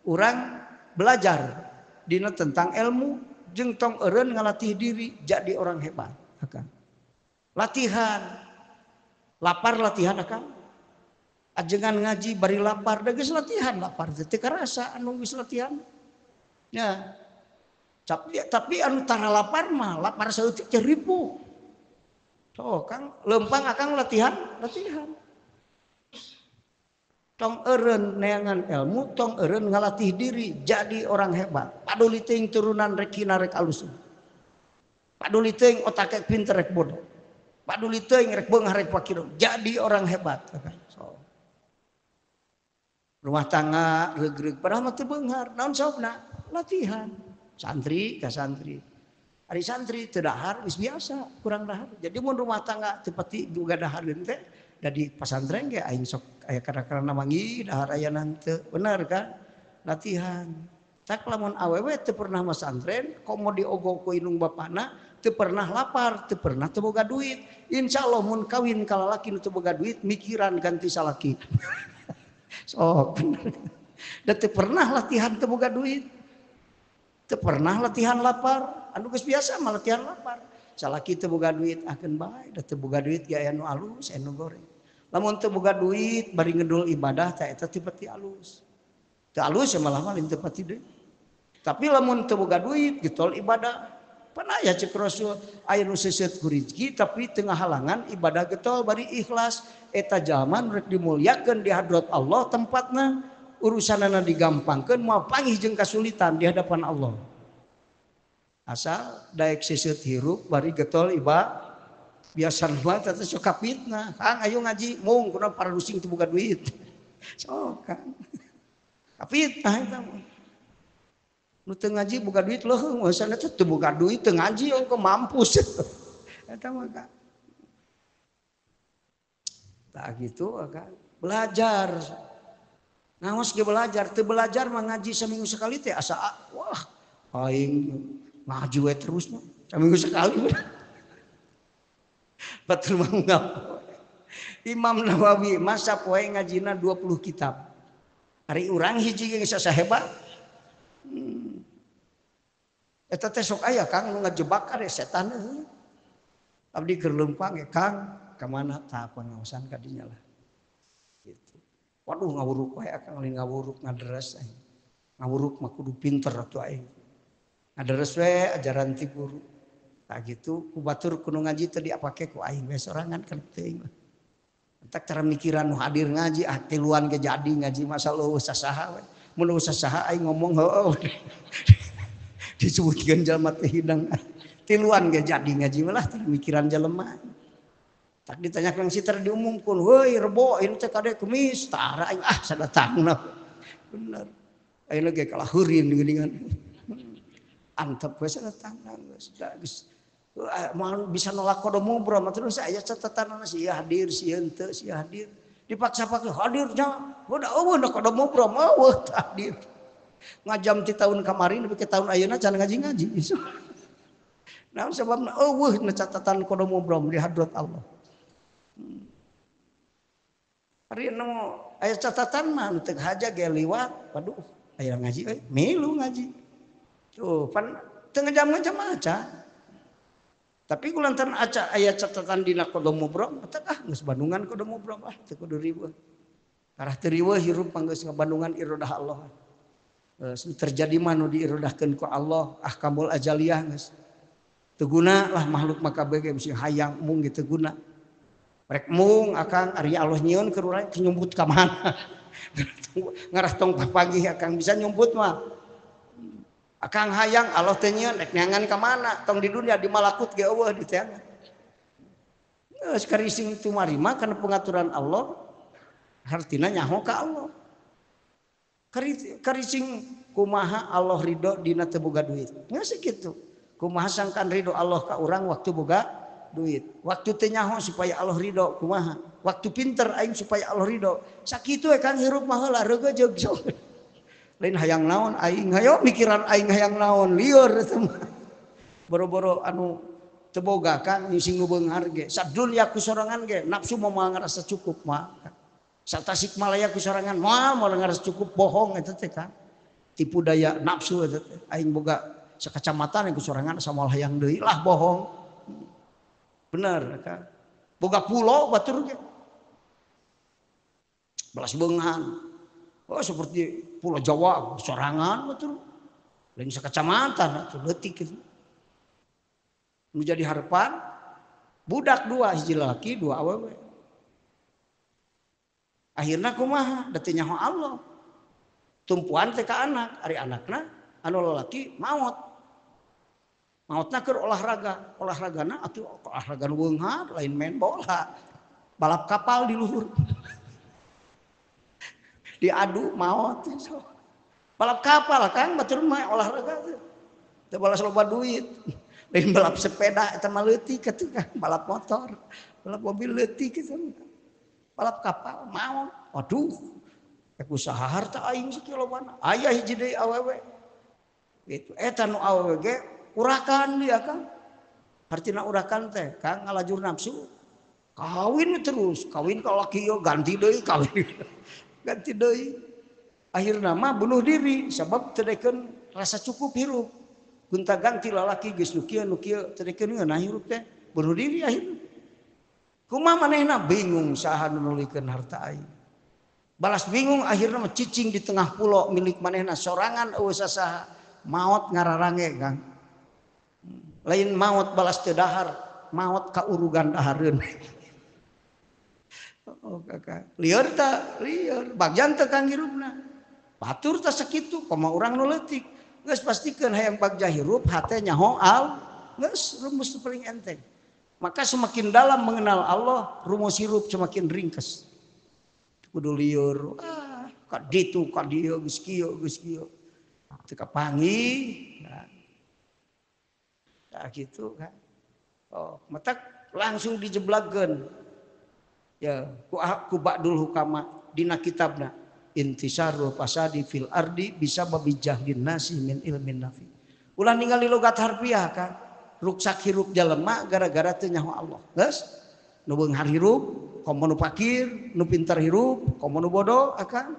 Speaker 1: urang belajar dina tentang ilmu jeung tong eureun ngalatih diri jadi orang hebat Akang latihan lapar latihan Akang ajengan ngaji bari lapar da geus latihan lapar teh karasa anu geus latihan ya tapi anu tara lapar mah lapar saeutik teh ribu so Kang lempang Akang latihan tong eureun neangan ilmu tong eureun ngalatih diri jadi orang hebat paduli teuing turunan rek hina rek alus paduli teuing otak pinter rek bodoh paduli teuing rek beunghar rek pakirung jadi orang hebat so rumah tangga reug-reug padahal mah teu beunghar naon sababna latihan santri ka santri ari santri teu dahar geus biasa kurang dahar jadi mun rumah tangga teu pati juga dahareun teh jadi pasantren ge aing sok aya kadang-kadang manggih dahar aya teu bener kan latihan tak lamun awewe teu pernah masantren komo diogo ku indung bapana teu pernah lapar teu pernah teu boga duit insyaallah mun kawin ka lalaki nu teu boga duit mikiran ganti salaki sok da teu pernah latihan teu boga duit teu pernah latihan lapar anu geus biasa mah latihan lapar salaki teu boga duit akeun bae da teu boga duit ge aya nu alus aya nu goreng lamun teu boga duit bari ngedul ibadah teh eta teu pati alus teu alus ya malah lain teu pati deui tapi lamun teu boga duit getol ibadah pernah ya cek Rasul aya nu seuseut ku rezeki tapi tengah halangan ibadah getol bari ikhlas eta zaman rek dimulyakeun di hadrat Allah tempatna urusanana digampangkeun moal panggih jeung kasulitan di hadapan Allah asal daek seuseut hirup bari getol ibadah biasa mah teh sok kapitna Kang ayo ngaji mung kuna para rusing teu boga duit sok Kang kapitna eta mah nu teu ngaji boga duit leuheung masana teh teu boga duit teu ngaji ongko mampus eta mah Kang tah kitu Kang belajar ngaos ge belajar teu belajar mah ngaji seminggu sekali teh asa wah aing ngaji we terus mah seminggu sekali betul mah Imam Nawawi masa poe ngajina 20 kitab hari urang hiji geus sahebat eta teh sok aya Kang nu ngajebak kare setan abdi keur leumpang ge Kang ka mana tah pangaosan ka dinya lah gitu waduh ngawuruk wae Kang lain ngawuruk ngaderes ngawuruk mah kudu pinter atuh aing ngaderes we ajaran ti guru tak gitu ku batur kudu ngaji teh diapake ku aing we sorangan kan teuing entak cara mikiran nu hadir ngaji tiluan ge jadi ngaji masalah usah saha we mun usah saha aing ngomong heueuh disebutkeun jalma teh hidang tiluan ge jadi ngaji malah mikiran jelema tak ditanyakeun sitar diumumkeun heuy rebo ieu teh kade kemis tara aing sadatangna bener ayeuna ge kalaheureun geuningan antep we sadatangna geus bisa nolak kodomo bro terus aya catatan si hadir si henteu si hadir dipaksa-paksa hadirnya udah udah kodomo bro eueuh hadir ngajam ti tahun kemarin tapi ke tahun ayeuna can ngaji-ngaji naon sababna eueuh na catatan kodomo bro di hadrat Allah hari nu aya catatan mah teu haja ge liwat waduh aya ngaji euy milu ngaji tuh pan teu ngajam-ngajam aca tapi kulantaran aca aya catatan dina kodomo bro teh geus Bandungan kodomo bro teu kudu riweuh karah teu riweuh hirup geus ngabandungan iradah Allah terjadi mah nu diiradahkeun ku Allah ahkamul ajaliyah geus teu guna lah makhluk makabe ge mesti hayang mung ge teu guna rek mung akang ari Allah nyieun keur urang nyumput ka mana ngarah tong papagih akang bisa nyumput mah akang hayang Allah teh nyieun rek neangan ka mana tong di dunia di malakut ge eueuh di teh geus karising tumarima kana pengaturan Allah hartina nyaho ka Allah karising kumaha Allah ridho dina teu boga duit geus kitu Kumaha sangkan ridho Allah ka urang waktu boga duit. Waktu teu nyaho supaya Allah ridho kumaha. Waktu pinter aing supaya Allah ridho. Sakitu Kang hirup mah heula reuga jeung lain hayang naon aing hayo mikiran aing hayang naon lieur eta mah. Boro-boro anu teu boga Kang nyusing nu beunghar ge. Sadunya ku sorangan ge nafsu moal ngarasa cukup mah. Satasik malaya ku sorangan moal ngarasa cukup bohong eta teh Kang. Tipu daya nafsu eta teh. Aing boga sakacamatan ku sorangan samoal hayang deui lah bohong. Bener Kang. Boga pulau batur ge. Belas beungan. Oh seperti Pulau Jawa sorangan batur. Lain sakacamatan atuh leutik kitu. Nu jadi harapan budak dua hiji laki dua awewe. Akhirna kumaha da teu nyaho Allah. Tumpuan teh ka anak, ari anakna anu lalaki maot. Maotna keur olahraga, olahragana atuh olahraga nu beunghar lain main bola. Balap kapal di luhur. Diadu maot. Balap kapal Kang batur mah olahraga teh. Teu balas loba duit. Lain balap sepeda eta mah leutik atuh Kang, balap motor. Balap mobil leutik kitu. Balap kapal maot. Waduh. Ek usaha harta aing sakilobana. Aya hiji deui awewe. Gitu. Eta nu awewe ge urakan dia Kang. Artina urakan teh Kang ngalajur nafsu. Kawin terus, kawin ka laki yo ganti deui kawin. Ganti deui. Akhirna mah bunuh diri sabab teu deukeun rasa cukup hirup. Gunta ganti lalaki geus nu kieu teu deukeun ngeunah hirup teh bunuh diri akhirna. Kumaha manehna bingung saha nu nulikeun harta aing. Balas bingung akhirna mah cicing di tengah pulau milik manehna sorangan eueuh sasaha. Maot ngararange Kang. Lain maot balas teu dahar, maot ka urugan dahareun. Oh Kakak, lieur ta, lieur. Bagjan teh Kang hirupna. Batur teh sakitu, komo urang nu leutik. Geus pastikeun hayang bagja hirup hate nyaho al. Geus rumus paling enteng. Maka semakin dalam mengenal Allah, rumus hirup semakin ringkes. Kudu lieur. Ka ditu, ka dieu, geus kieu, geus kieu. Teu kapanggih. Nah gitu kan. Oh, matak langsung dijeblagkeun. Ya, ku ba'dul hukama dina kitabna. Intisarul fasadi fil ardi bisa babijahlin nasi min ilmin nafi. Ulah ningali logat harfiah kan. Ruksak hirup jalema gara-gara teu nyaho Allah. Geus? Nu beunghar hirup, komo nu fakir, nu pintar hirup, komo nu bodoh akan.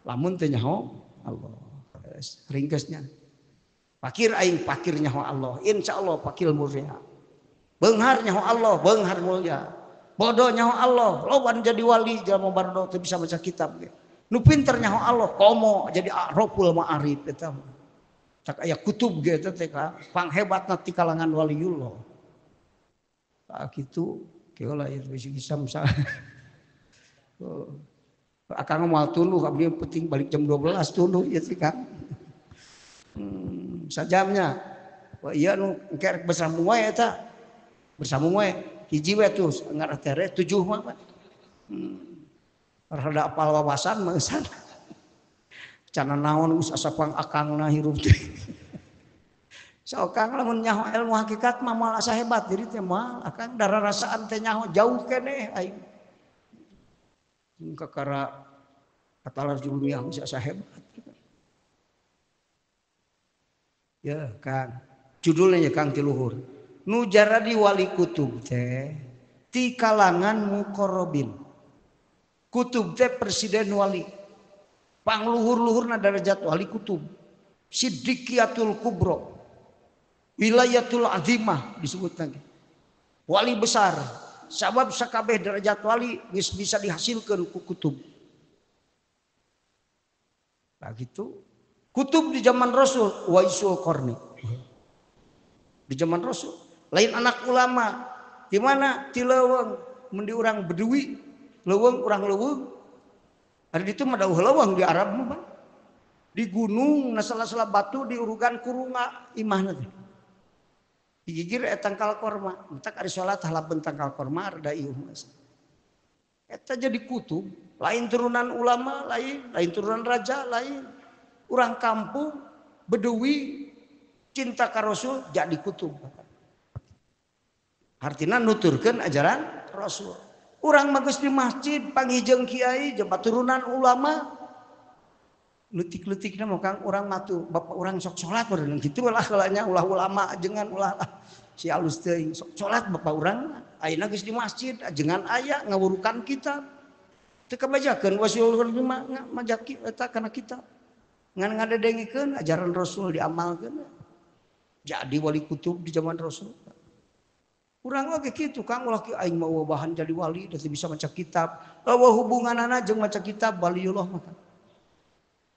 Speaker 1: Lamun teu nyaho Allah. Ringkesnya. Fakir aing fakir nyaho Allah. Insyaallah fakir mulia. Beunghar nyaho Allah, beunghar mulia. Bodoh nyaho Allah, loban jadi wali jalma bardo teu bisa baca kitab ge. Nu pinter nyaho Allah, komo jadi aroful ma'arif eta mah. Cak aya kutub ge eta teh panghebatna ti kalangan waliullah. Tah kitu kieu lain bisi Isam sa. Akang moal tunduh abdi penting balik jam 12 tunduh ieu sih Kang. Sajamnya. Wah iya nu engke bersambung wae eta. Bersambung wae. Hiji we tuh ngaran tere 7 mah Pak. Rada apal wawasan meusan. Cana naon geus asapang akangna hirup teh. Sok Kang lamun nyaho ilmu hakikat mah moal asa hebat diri teh moal akang dararasaan teh nyaho jauh keneh aing. Kakara katalar dunia geus asa hebat. Ya Kang. Judulnya ya Kang ti luhur. Nu jaradi wali kutub teh ti kalangan muqarrabin. Kutub teh presiden wali. Pangluhur-luhurna derajat wali kutub. Siddiqiyatul kubro. Wilayatul azimah disebut lagi. Wali besar. Sabab sakabeh derajat wali geus bisa dihasilkeun ku kutub. Nah gitu. Kutub di zaman Rasul Waisul Qarni. Di zaman Rasul lain anak ulama di mana ti leuweung mun di urang Bedui leuweung urang leuweung ari ditu mah dauh leuweung di Arab mah di gunung na sala-sala batu diurugan kurunga imahna teh digigir eta tangkal korma entak ari salat halabeun tangkal korma rada ieuh mas eta jadi kutub lain turunan ulama lain turunan raja lain urang kampung Bedui cinta ka Rasul jadi kutub. Artinya nuturkeun ajaran Rasul. Urang mah geus di masjid panggih jeung kiai jeung baturunan ulama. Letik-letikna mah Kang urang matu bapak urang sok salat berenang kitu lah kalanya ulah ulama ajengan ulah si alus teuing sok salat bapak urang ayeuna geus di masjid ajengan aya ngawurukan kitab. Teu kabajakeun wasiul lima majaki eta kana kitab. Ngan ngadedengikeun ajaran Rasul diamalkeun. Jadi wali kutub di zaman Rasul. Urang oge kitu Kang ulah ki aing mau bahan jadi wali dan bisa maca kitab. Lawa hubunganana jeung maca kitab waliullah mah.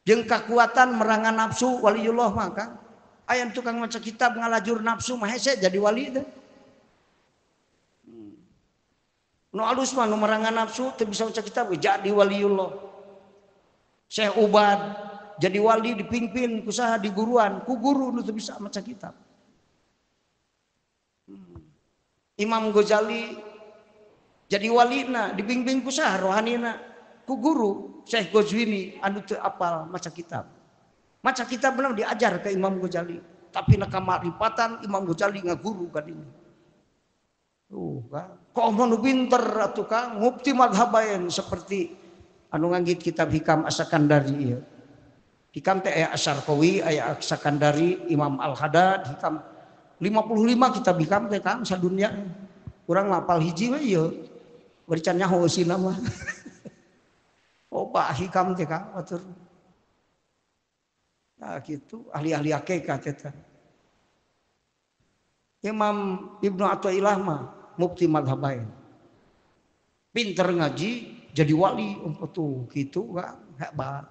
Speaker 1: Jeung kakuatan merangan nafsu waliullah mah Kang. Aya tukang maca kitab ngalajur nafsu mah hese jadi wali teh. Nu alus mah nu merangan nafsu teu bisa maca kitab jadi waliullah. Syekh Ubad jadi wali dipimpin ku saha di guruan ku guru nu teu bisa maca kitab. Imam Ghazali jadi walina dibimbing ku saha rohanina ku guru Syekh Ghazwini anu teu apal maca kitab. Maca kitab benar diajar ke Imam Ghazali, tapi nakama lipatan Imam Ghazali ngaguru ka dinya. Kan. Kok mau pinter atuh Kang, mufti madhabain seperti anu nganggit kitab Hikam As-Sakandari ieu. Hikam teh aya Asy-Syarqawi, aya As-Sakandari, Imam Al-Haddad, Hikam 55 kitab Hikam teh Kang sadunya. Urang mapal hiji we ieu. Bari can nyaho eusina mah. Oh Pak Hikam teh Kang atur. Nah gitu ahli-ahli hakikat eta. Imam Ibnu Athaillah mah mufti madhabain. Pinter ngaji jadi wali tuh gitu Kang hebat.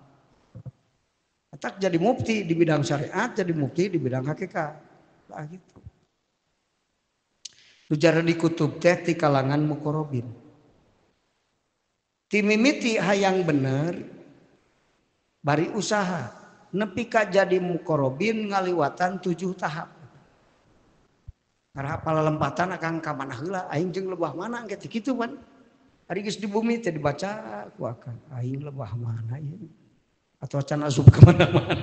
Speaker 1: Tak jadi mufti di bidang syariat, jadi mufti di bidang hakikat. Lah gitu. Ujar di kutub teh di kalangan muqarrabin. Ti mimiti hayang bener bari usaha nepi ka jadi muqarrabin ngaliwatan 7 tahap. Karena palelempatan akan ka manah heula aing jeung lebah mana engke kitu pan. Ari geus di bumi teh dibaca ku akan aing lebah mana ieu. Atau can asup ke mana-mana.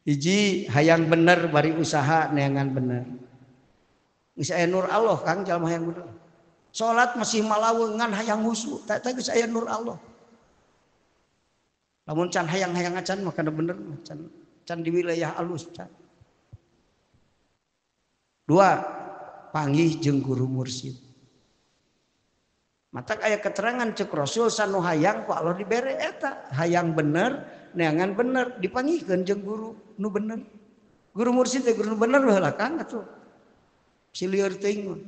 Speaker 1: Hiji hayang bener bari usaha neangan bener. Geus aya nur Allah Kang jalma hayang bener. Salat masih malaweungan hayang husu, teh geus aya nur Allah. Lamun can hayang-hayang acan mah kana bener can di wilayah alus can. 2 panggih jeung guru mursyid. Matak aya keterangan cek Rasul sanu hayang ku Allah dibere eta hayang bener neangan bener dipanggihkeun jeung guru nu bener. Guru mursyid teh guru nu bener heula Kang atuh. Silieur teuing.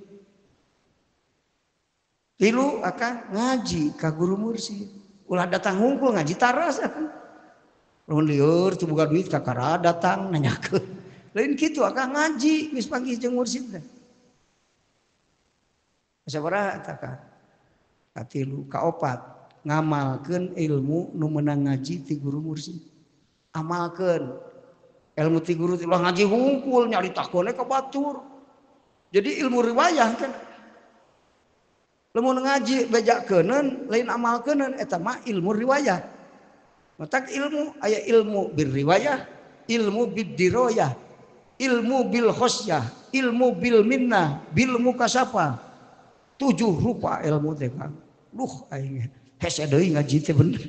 Speaker 1: 3 akan ngaji ka guru mursyid. Ulah datang hungkul ngaji taras akan. Lamun lieur teu boga duit kakara datang nanyakeun. Lain kitu akan ngaji geus panggih jeung mursyid teh. Sabaraha eta Kang? Katilu kaopat ngamalkeun ilmu nu meunang ngaji ti guru mursyid. Amalkeun ilmu ti guru ulah ngaji hungkul nyari takone ka batur. Jadi ilmu riwayah kan. Lamun ngaji bejakeun lain amalkeun eta mah ilmu riwayah. Matak ilmu aya ilmu bir riwayah, ilmu bid dirayah, ilmu bil khosyah, ilmu bil minnah, bil mukasafah. 7 rupa ilmu teh Kang. Duh aing hese deui ngaji teh bener.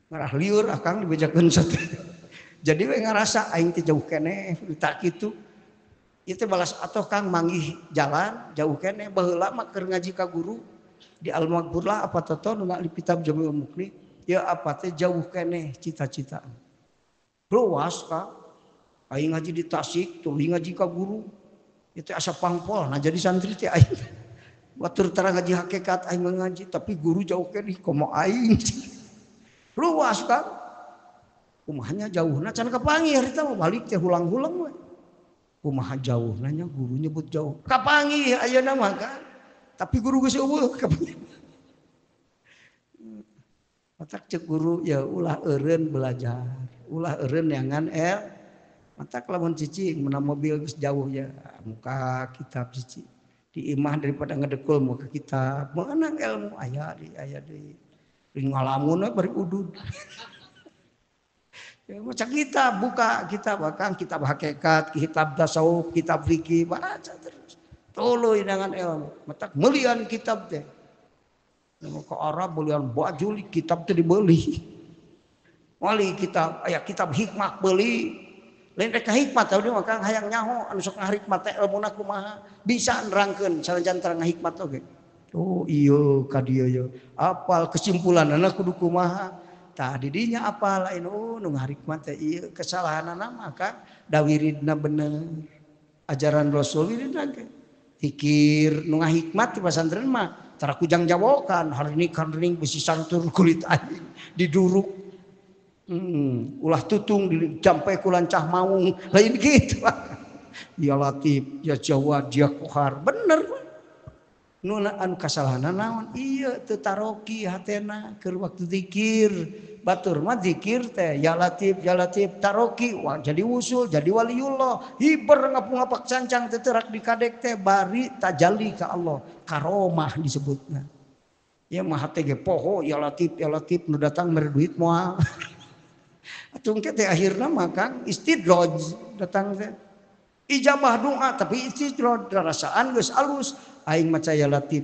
Speaker 1: Ngarah lieur akang dibejakeun sateu. Jadi we ngarasa aing teh jauh keneh tak kitu. Ieu teh balas atoh Kang manggih jalan jauh keneh baheula mah keur ngaji ka guru di Al-Maghfurlah apa toto nu di kitab Jami'ul Muqni ya apa teh jauh keneh cita-cita. Luas Kang. Aing ngaji di Tasik tuh ngaji ka guru. Itu asa pangpol nah jadi santri teh aing. Batur tara ngaji hakikat aing ngaji tapi guru jauh keneh komo aing. Luas Kang. Kumahanya jauhna can kapanggih harita balik teh hulang-hulang we. Kumaha jauh nanya guru nyebut jauh kapanggih ayeuna mah Kang tapi guru geus eueuh kapanggih. Matak cek guru ya ulah eureun belajar ulah eureun neangan matak lamun cicing meunang mobil geus jauh ya muka kitab cici di imah daripada ngedekul muka kitab meunang ilmu aya di ngalamun bari udud. Ya, macam kita buka kitab bahkan kitab hakikat, kitab tasawuf, kitab fikih baca terus. Tuluy dengan ilmu. Matak melian kitab teh. Ke Arab belian baju kitab teh dibeli. Wali kitab aya kitab hikmah beli. Lain rek hikmah tah mah Kang hayang nyaho anu sok ngahikmat teh ilmuna kumaha bisa nerangkeun sanajan tara ngahikmat oge. Oh iya ka dieu ya. Apal kesimpulanna kudu kumaha. Tah di dinya apal lain nu ngahikmat teh ieu kesalahanna maka dawiridna bener. Ajaran Rasul wiridna ge. Pikir nu ngahikmat di pasantren mah tara kujang jawokan harning besi santur kulit aing diduruk. Ulah tutung dijampai ku lancah maung lain gitu. Ya Latif, ya Jawad, ya Qahar. Bener. Nu anu kasalahanna naon? Ieu teu taroki hatena keur waktu zikir. Batur mah zikir teh ya Latif taroki wah jadi usul jadi waliullah. Hiber ngapung-ngapak cancang teh terak dikadek teh bari tajalli ka Allah. Karomah disebutna. Ya mah teh ge poho ya Latif nu datang mere duit moal. Atung teh akhirna mah Kang istidraj datang teh. Ijabah doa tapi istidraj rasaan geus alus aing maca ya Latif.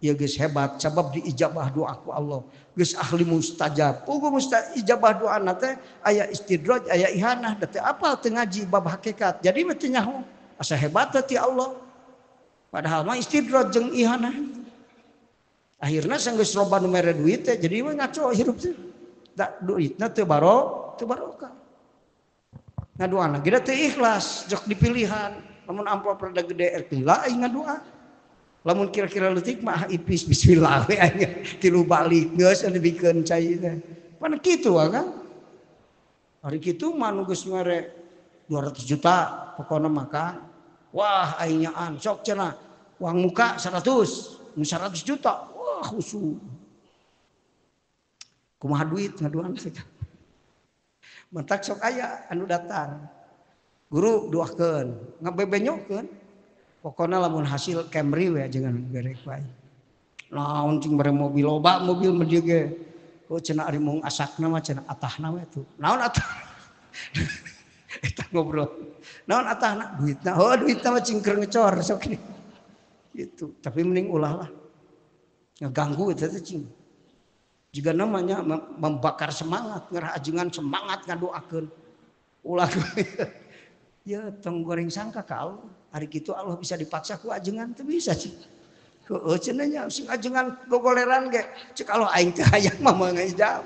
Speaker 1: Ya geus hebat sabab diijabah doa ku Allah. Geus ahli mustajab. Puguh ijabah doana teh aya istidraj aya ihanah da teh apal teu ngaji bab hakikat. Jadi mah teu nyaho. Asa hebat ti Allah. Padahal mah istidraj jeung ihanah. Akhirna sanggeus loba nu mere duit teh jadi mah ngaco hirup teh. Da duitna teu barokah. Ngadoana geus teu ikhlas, jok dipilihan. Lamun amplop rada gede ertila aing ngadoa. Lamun kira-kira leutik mah ipis bismillah we aya tilu balik geus anu bikeun cai teh. Pan kitu kan? Hari kitu mah nu geus mere 200 juta pokona maka wah aing nyaan sok cenah uang muka 100 juta. Wah khusu. Kumaha duit ngaduan sih. Mentak sok aya anu datang. Guru doakeun, ngabebenyokeun. Pokona lamun hasil Camry we jangan berek bae. Naon cing bare mobil loba mobil mah dieu ge. Ku cenah ari mung asakna mah cenah atahna we tuh. Naon atah? Eta ngobrol. Naon atahna? Duitna. Oh duitna mah cing keur ngecor sok gitu. Tapi mending ulah lah. Ngaganggu eta teh cing. Juga namanya membakar semangat, ngerah ajengan semangat ngadoakeun. Ulah ya tong goreng sangka ka Allah. Hari kitu Allah bisa dipaksa ku ajengan teu bisa sih. Heueuh cenah nya sing ajengan gogoleran ge cek Allah aing teh hayang mah ngajab.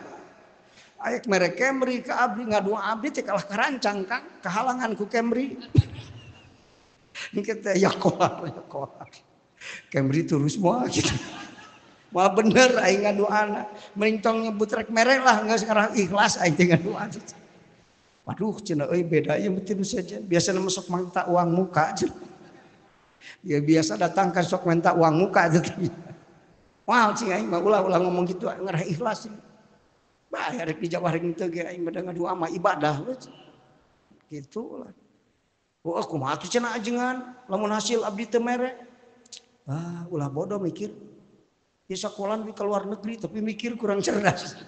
Speaker 1: Aek mere Camry ka abdi ngadoa abdi teh kalah karancang Kang, kahalangan ku Camry. Engke teh ya kolar. Camry terus moal gitu. Wah bener aing ngadoana. Mending tong nyebut rek mere lah geus ngarah ikhlas aing teh ngadoa. Waduh cenah euy beda ieu meuti nu saja. Biasana sok minta uang muka. Ya biasa datang kan sok minta uang muka teh. Wah cing aing mah ulah ngomong gitu ngarah ikhlas. Bae rek dijawab rek teu ge aing mah ngadoa mah ibadah we. Kitu lah. Oh kumaha atuh cenah ajengan lamun hasil abdi teu mere. Ulah bodoh mikir. Ya sakolan di luar negeri tapi mikir kurang cerdas.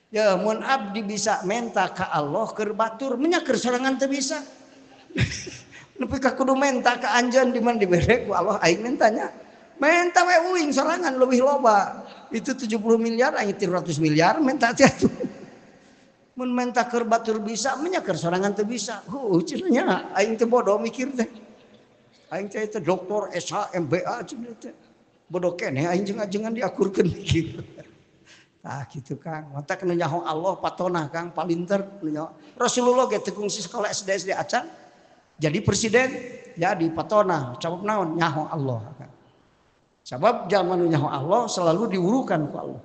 Speaker 1: Ya mun abdi bisa menta ka Allah keur batur nya keur sorangan teu bisa. Nepi ka kudu menta ka anjeun di mana dibere ku Allah aing mentanya. Menta we uing sorangan leuwih loba. Itu 70 miliar aing 300 miliar menta teh atuh. Mun menta keur batur bisa nya keur sorangan teu bisa. Cenah nya aing teh bodoh mikir teh. Aing teh doktor SH MBA cenah teh. Bodoh keneh aing jeung-ajengan diakurkeun mikir. Tah kitu Kang, mata kena nyaho Allah patona Kang palinter nyaho. Rasulullah ge teu kungsi sekolah SD acan. Jadi presiden jadi patona, sabab naon nyaho Allah Kang. Sabab zaman nyaho Allah selalu diurukan ku Allah.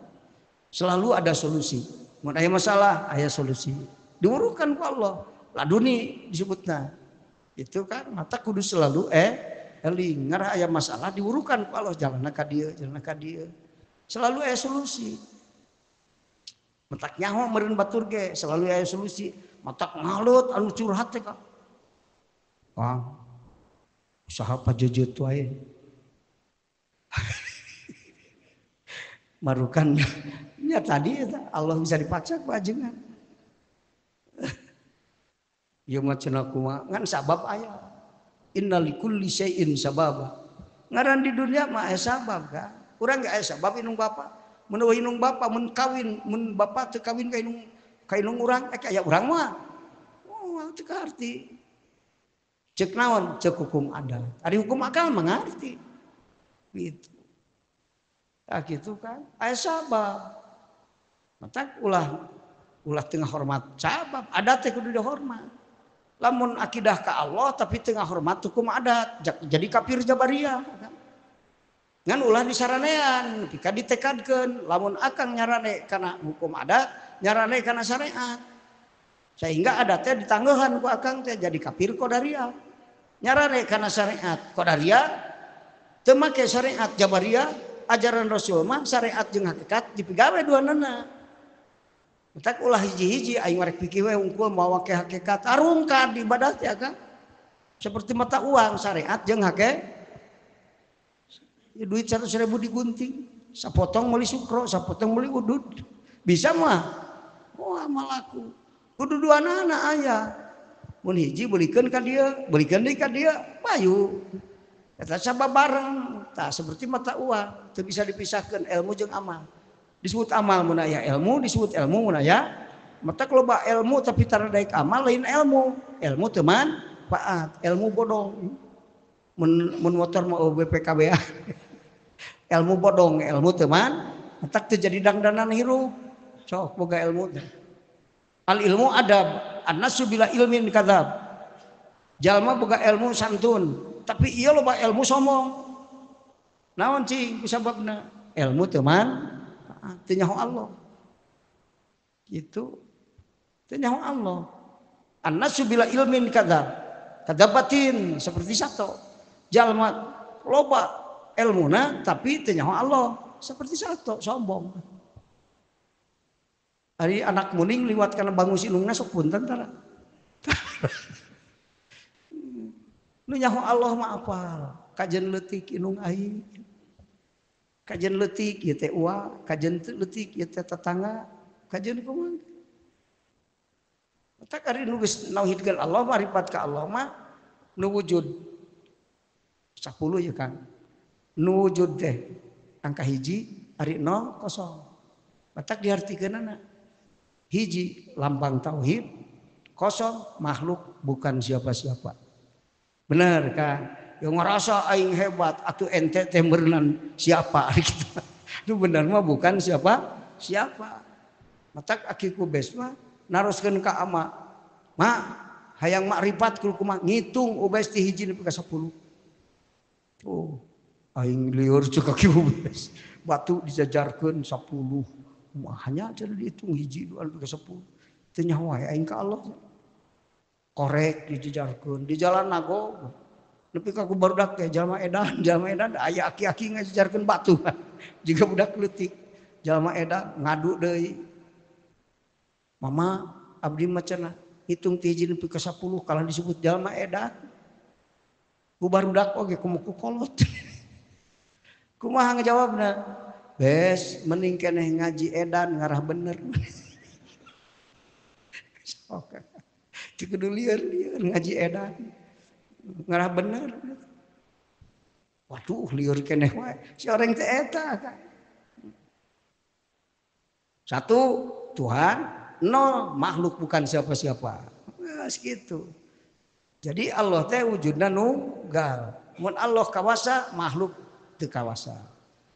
Speaker 1: Selalu ada solusi. Mun aya masalah aya solusi. Diurukan ku Allah. Laduni disebutna. Itu kan mata kudu selalu eling ngarah aya masalah diurukan ku Allah jalanna ka dieu. Selalu aya solusi. Matak nyaho meureun batur ge selalu aya solusi. Matak ngalut anu curhat teh Kang. Kang, usaha pajejeut wae. Marukan nya tadi Allah bisa dipaksa ku ajengan. Ieu mah cenah kumaha ngan sabab aya. Inna likulli syai'in sababa. Ngaran di dunia mah aya sabab kan. Urang ge aya sabab inung bapa. Mun inung bapa mun kawin, mun bapa teu kawin ka inung urang, aya urang mah. Oh, teu arti. Cek naon? Cek hukum adat. Ari hukum akal mengerti. Gitu. Nah, gitu kan. Aya sabab. Matak ulah tengah hormat sabab. Adat teh kudu dihormat. Lamun akidah ka Allah tapi tengah hormat hukum adat jadi kafir jabariyah ngan ulah disaranean ketika ditekadkeun lamun akang nyarane kana hukum adat nyarane kana syariat sehingga adatnya ditangguhan ku akang teh jadi kafir qadariyah nyarane kana syariat qadariyah teu make syariat jabariyah ajaran Rasul mah syariat jeung hakikat dipigawe duanana. Tak ulah hiji-hiji aing rek pikir we unggul mawa ke hakikat arungkan di ibadah teh kan. Seperti mata uang syariat jeung hake. Duit 100.000 digunting, sapotong meuli sukro, sapotong meuli udud. Bisa mah. Wah malaku. Kudu duanana aya. Mun hiji beulikeun ka dieu, beulikeun deui ka dieu, payu. Eta sababareng. Tah seperti mata uang, teu bisa dipisahkeun ilmu jeung amal. Disebut amal mun aya ilmu, disebut ilmu mun aya matak loba ilmu tapi tara daek amal lain ilmu. Ilmu teu manfaat, ilmu bodong. Mun motor mau BPKB. Ilmu bodong, ilmu teu matak teu jadi dangdanan hirup. Sok boga ilmu teh. Al ilmu adab, annasu bila ilmin kadzab. Jalma boga ilmu santun, tapi ieu loba ilmu sombong. Naon cing sababna? Ilmu teu teu nyaho Allah. Gitu. Teu nyaho Allah. Annasu bila ilmin kadzabatin seperti satu. Jalma loba ilmuna tapi teu nyaho Allah seperti satu sombong. Ari anak muning liwat kana bangus inungna sok punten tara. Nu nyaho Allah mah apal. Kajen leutik inung aing. Kajian letik ieu teh uwa, kajian letik ieu teh tetangga, kajian kumaha. Tak ari nu geus nauhidkeun Allah marifat ka Allah mah nu wujud 10 ya Kang. Nu wujud teh angka hiji ari 0 0. Batak diartikeunana. Hiji lambang tauhid, 0 makhluk bukan siapa-siapa. Bener Kang. Yang ngerasa aing hebat atuh ente teh berenang siapa gitu. Itu benar mah bukan siapa. Matak akiku bes mah naroskeun ka ama. Mak hayang makrifat kudu kumaha ngitung ubes ti hiji nepi ka 10. Oh, aing lieur ceuk aki ubes. Batu dijajarkeun 10. Hanya cenah dihitung hiji 2 nepi ka 10. Teu nyaho aing ka Allah. Korek dijajarkeun di jalan nago. Nepi ka ku barudak teh jalma edan aya aki-aki ngajajarkeun batu. Jiga budak leutik. Jalma edan ngadu deui. Mama abdi mah cenah hitung ti hiji nepi ka 10 kalau disebut jalma edan. Ku barudak oge kumaha kolot. Kumaha ngajawabna? Bes mending keneh ngaji edan ngarah bener. Oke. Kudu lieur ngaji edan. Ngarah bener. Waduh lieur keneh wae. Si orang teh eta kan. 1 Tuhan, 0 makhluk bukan siapa-siapa. Nah, segitu. Jadi Allah teh wujudna nunggal. Mun Allah kawasa makhluk teu kawasa.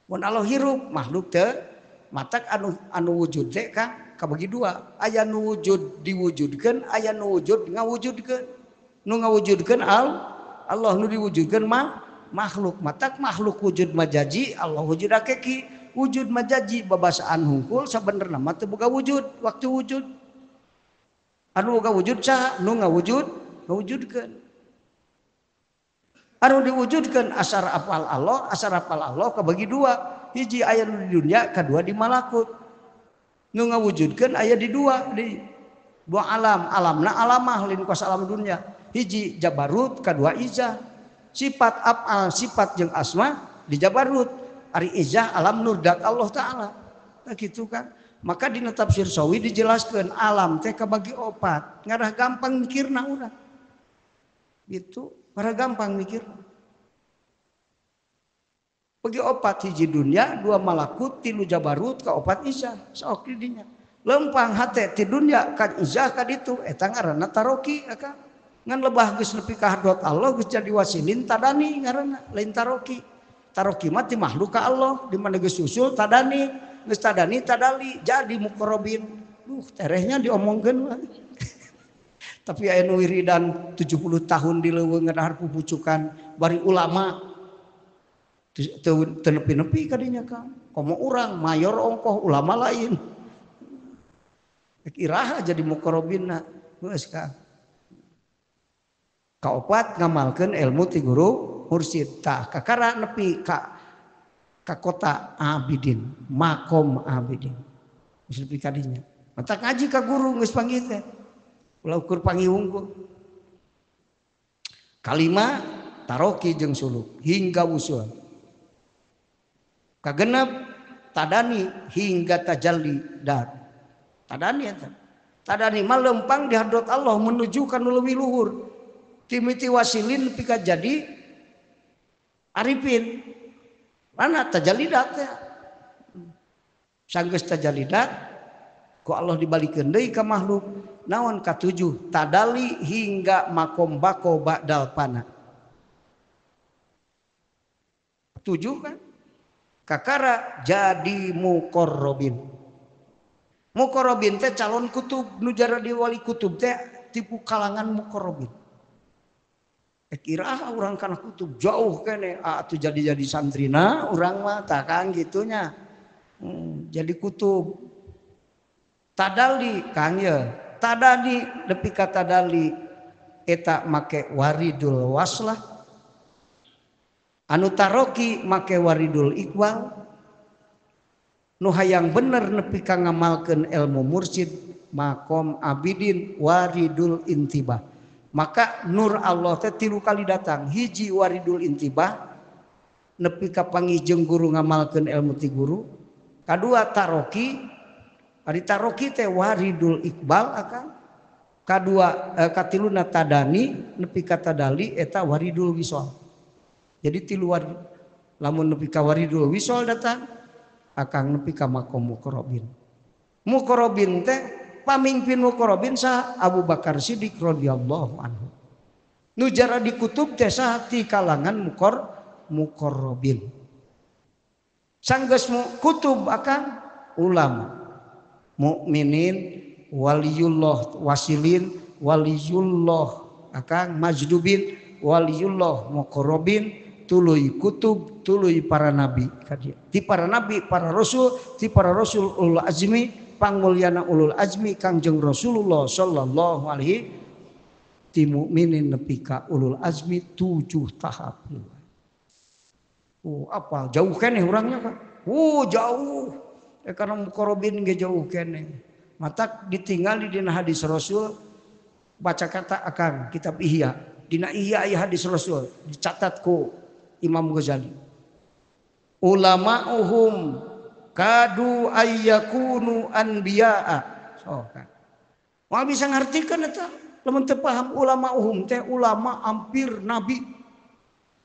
Speaker 1: Mun Allah hirup makhluk teu matak anu wujud teh kan kabagi 2. Aya nu wujud diwujudkeun, aya nu wujud ngawujudkeun. Nu ngawujudkeun Allah nu diwujudkeun mah makhluk. Matak makhluk wujud majaji, Allah wujud hakiki. Wujud majaji babasaan hungkul sabenerna mah teu boga wujud waktu wujud. Anu boga wujud saha? Nu ngawujudkeun. Anu diwujudkeun asar apal Allah kabagi 2. Hiji aya di dunia, kadua di malakut. Nu ngawujudkeun aya di 2 alam. Alamna alamah lain kuasa alam dunia. Hiji jabarut, kadua izah. Sifat af'al, sifat jeung asma di jabarut. Ari izah alam nurdat Allah Ta'ala. tak gitu kan. Maka dina tafsir Sawi dijelaskan alam teh kabagi opat, ngarah gampang mikirna urang. Gitu, para gampang mikir. Bagi opat hiji dunia, dua malakut, tilu jabarut, ka opat isya, sok di dinya. Lempang hate ti dunia kan izah ka ditu, eta ngaranna taroki aka. Ngan lebah geus nepi ka hadrat Allah geus jadi wasilin tadani ngaranna, lain taroki. Taroki mah ti makhluk ka Allah, di mana geus usul tadani, geus tadani tadali, jadi muqarrabin. Terehnya diomongkeun mah. Tapi aya nu wiridan 70 tahun di leuweung ngadahar pupucukan bari ulama. Teu nepi-nepi ka dinya ka. Komo urang mayor ongkoh ulama lain. Iraha jadi muqarrabinna geus ka. Kaopat ngamalkeun ilmu ti guru mursyid. Tah kakara nepi ka kota abidin, makom abidin. Geus nepi ka dinya. Mata ngaji ka guru geus panggih teh. Ulah ukur panggih unggul. Kalima taroki jeung suluk hingga wusul. Kagenep tadani hingga tajalli dat. Tadani eta. Tadani mah lempang di hadrat Allah menuju ka nu leuwih luhur. Timiti wasilin pika jadi arifin. Mana tajalli dat teh? Sanggeus tajalli dat ku Allah dibalikeun deui ka makhluk. Naon katujuh tadali hingga makom bako ba'dal pana. 7 kan? Kakara jadi muqarrabin. Muqarrabin teh calon kutub nu jara di wali kutub teh tipu kalangan muqarrabin. Kira urang kana kutub jauh kene atuh jadi santrina urang mah tah kang gitunya. Jadi kutub. Tadali kang ye. Tadali nepi ka tadali eta make waridul waslah. Anu taroki make waridul iqbal. Nu hayang bener nepi ka ngamalkeun ilmu mursyid makom abidin waridul intibah. Maka nur Allah teh 3 kali datang. Hiji waridul intibah nepi ka panggih guru ngamalkeun ilmu ti guru. Kadua taroki. Ari taroki teh waridul iqbal akan. Kadua katiluna tadani nepi ka tadali eta waridul wisal. Jadi 3 warid. Lamun nepi ka waridul wisal datang akan nepi ka makom muqarrabin. Muqarrabin teh pamimpin muqarrabin sah Abu Bakar Siddiq radhiyallahu anhu. Nu jara di kutub teh sah ti kalangan muqarrabin. Sanggeus kutub akan ulama, mukminin, waliyullah wasilin, waliyullah akan majdubin, waliyullah muqarrabin, tuluy kutub, tuluy para nabi. Ti para nabi, para rasul, ti para rasul ulul azmi, pangmulyana ulul azmi Kangjeng Rasulullah sallallahu alaihi ti mukminin nepi ka ulul azmi 7 tahap. Apa jauh keneh urangnya kan? Jauh. Karena muqarrabin ge jauh keneh. Mata ditinggal di dina hadis Rasul baca kata akan kitab Ihya. Dina Ihya aya hadis Rasul dicatat ku Imam Ghazali. Ulama'uhum kadu ayyakunu anbiya'a. So kan. Moal bisa ngartikeun eta. Lamun teu paham ulama'uhum teh ulama hampir nabi.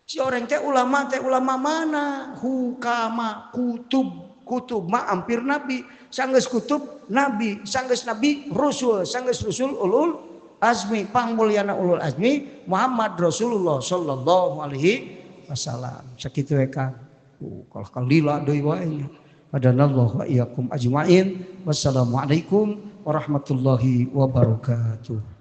Speaker 1: Si orang teh ulama mana? Hukama, kutub ma hampir nabi. Sanggeus kutub nabi, sanggeus nabi rasul, sanggeus rasul ulul azmi, pangmulyana ulul azmi Muhammad Rasulullah sallallahu alaihi wasallam. Sakitu we Kang. Kalau kalila deui wae. Hadanallahu wa iyyakum ajmain. Wassalamualaikum warahmatullahi wabarakatuh.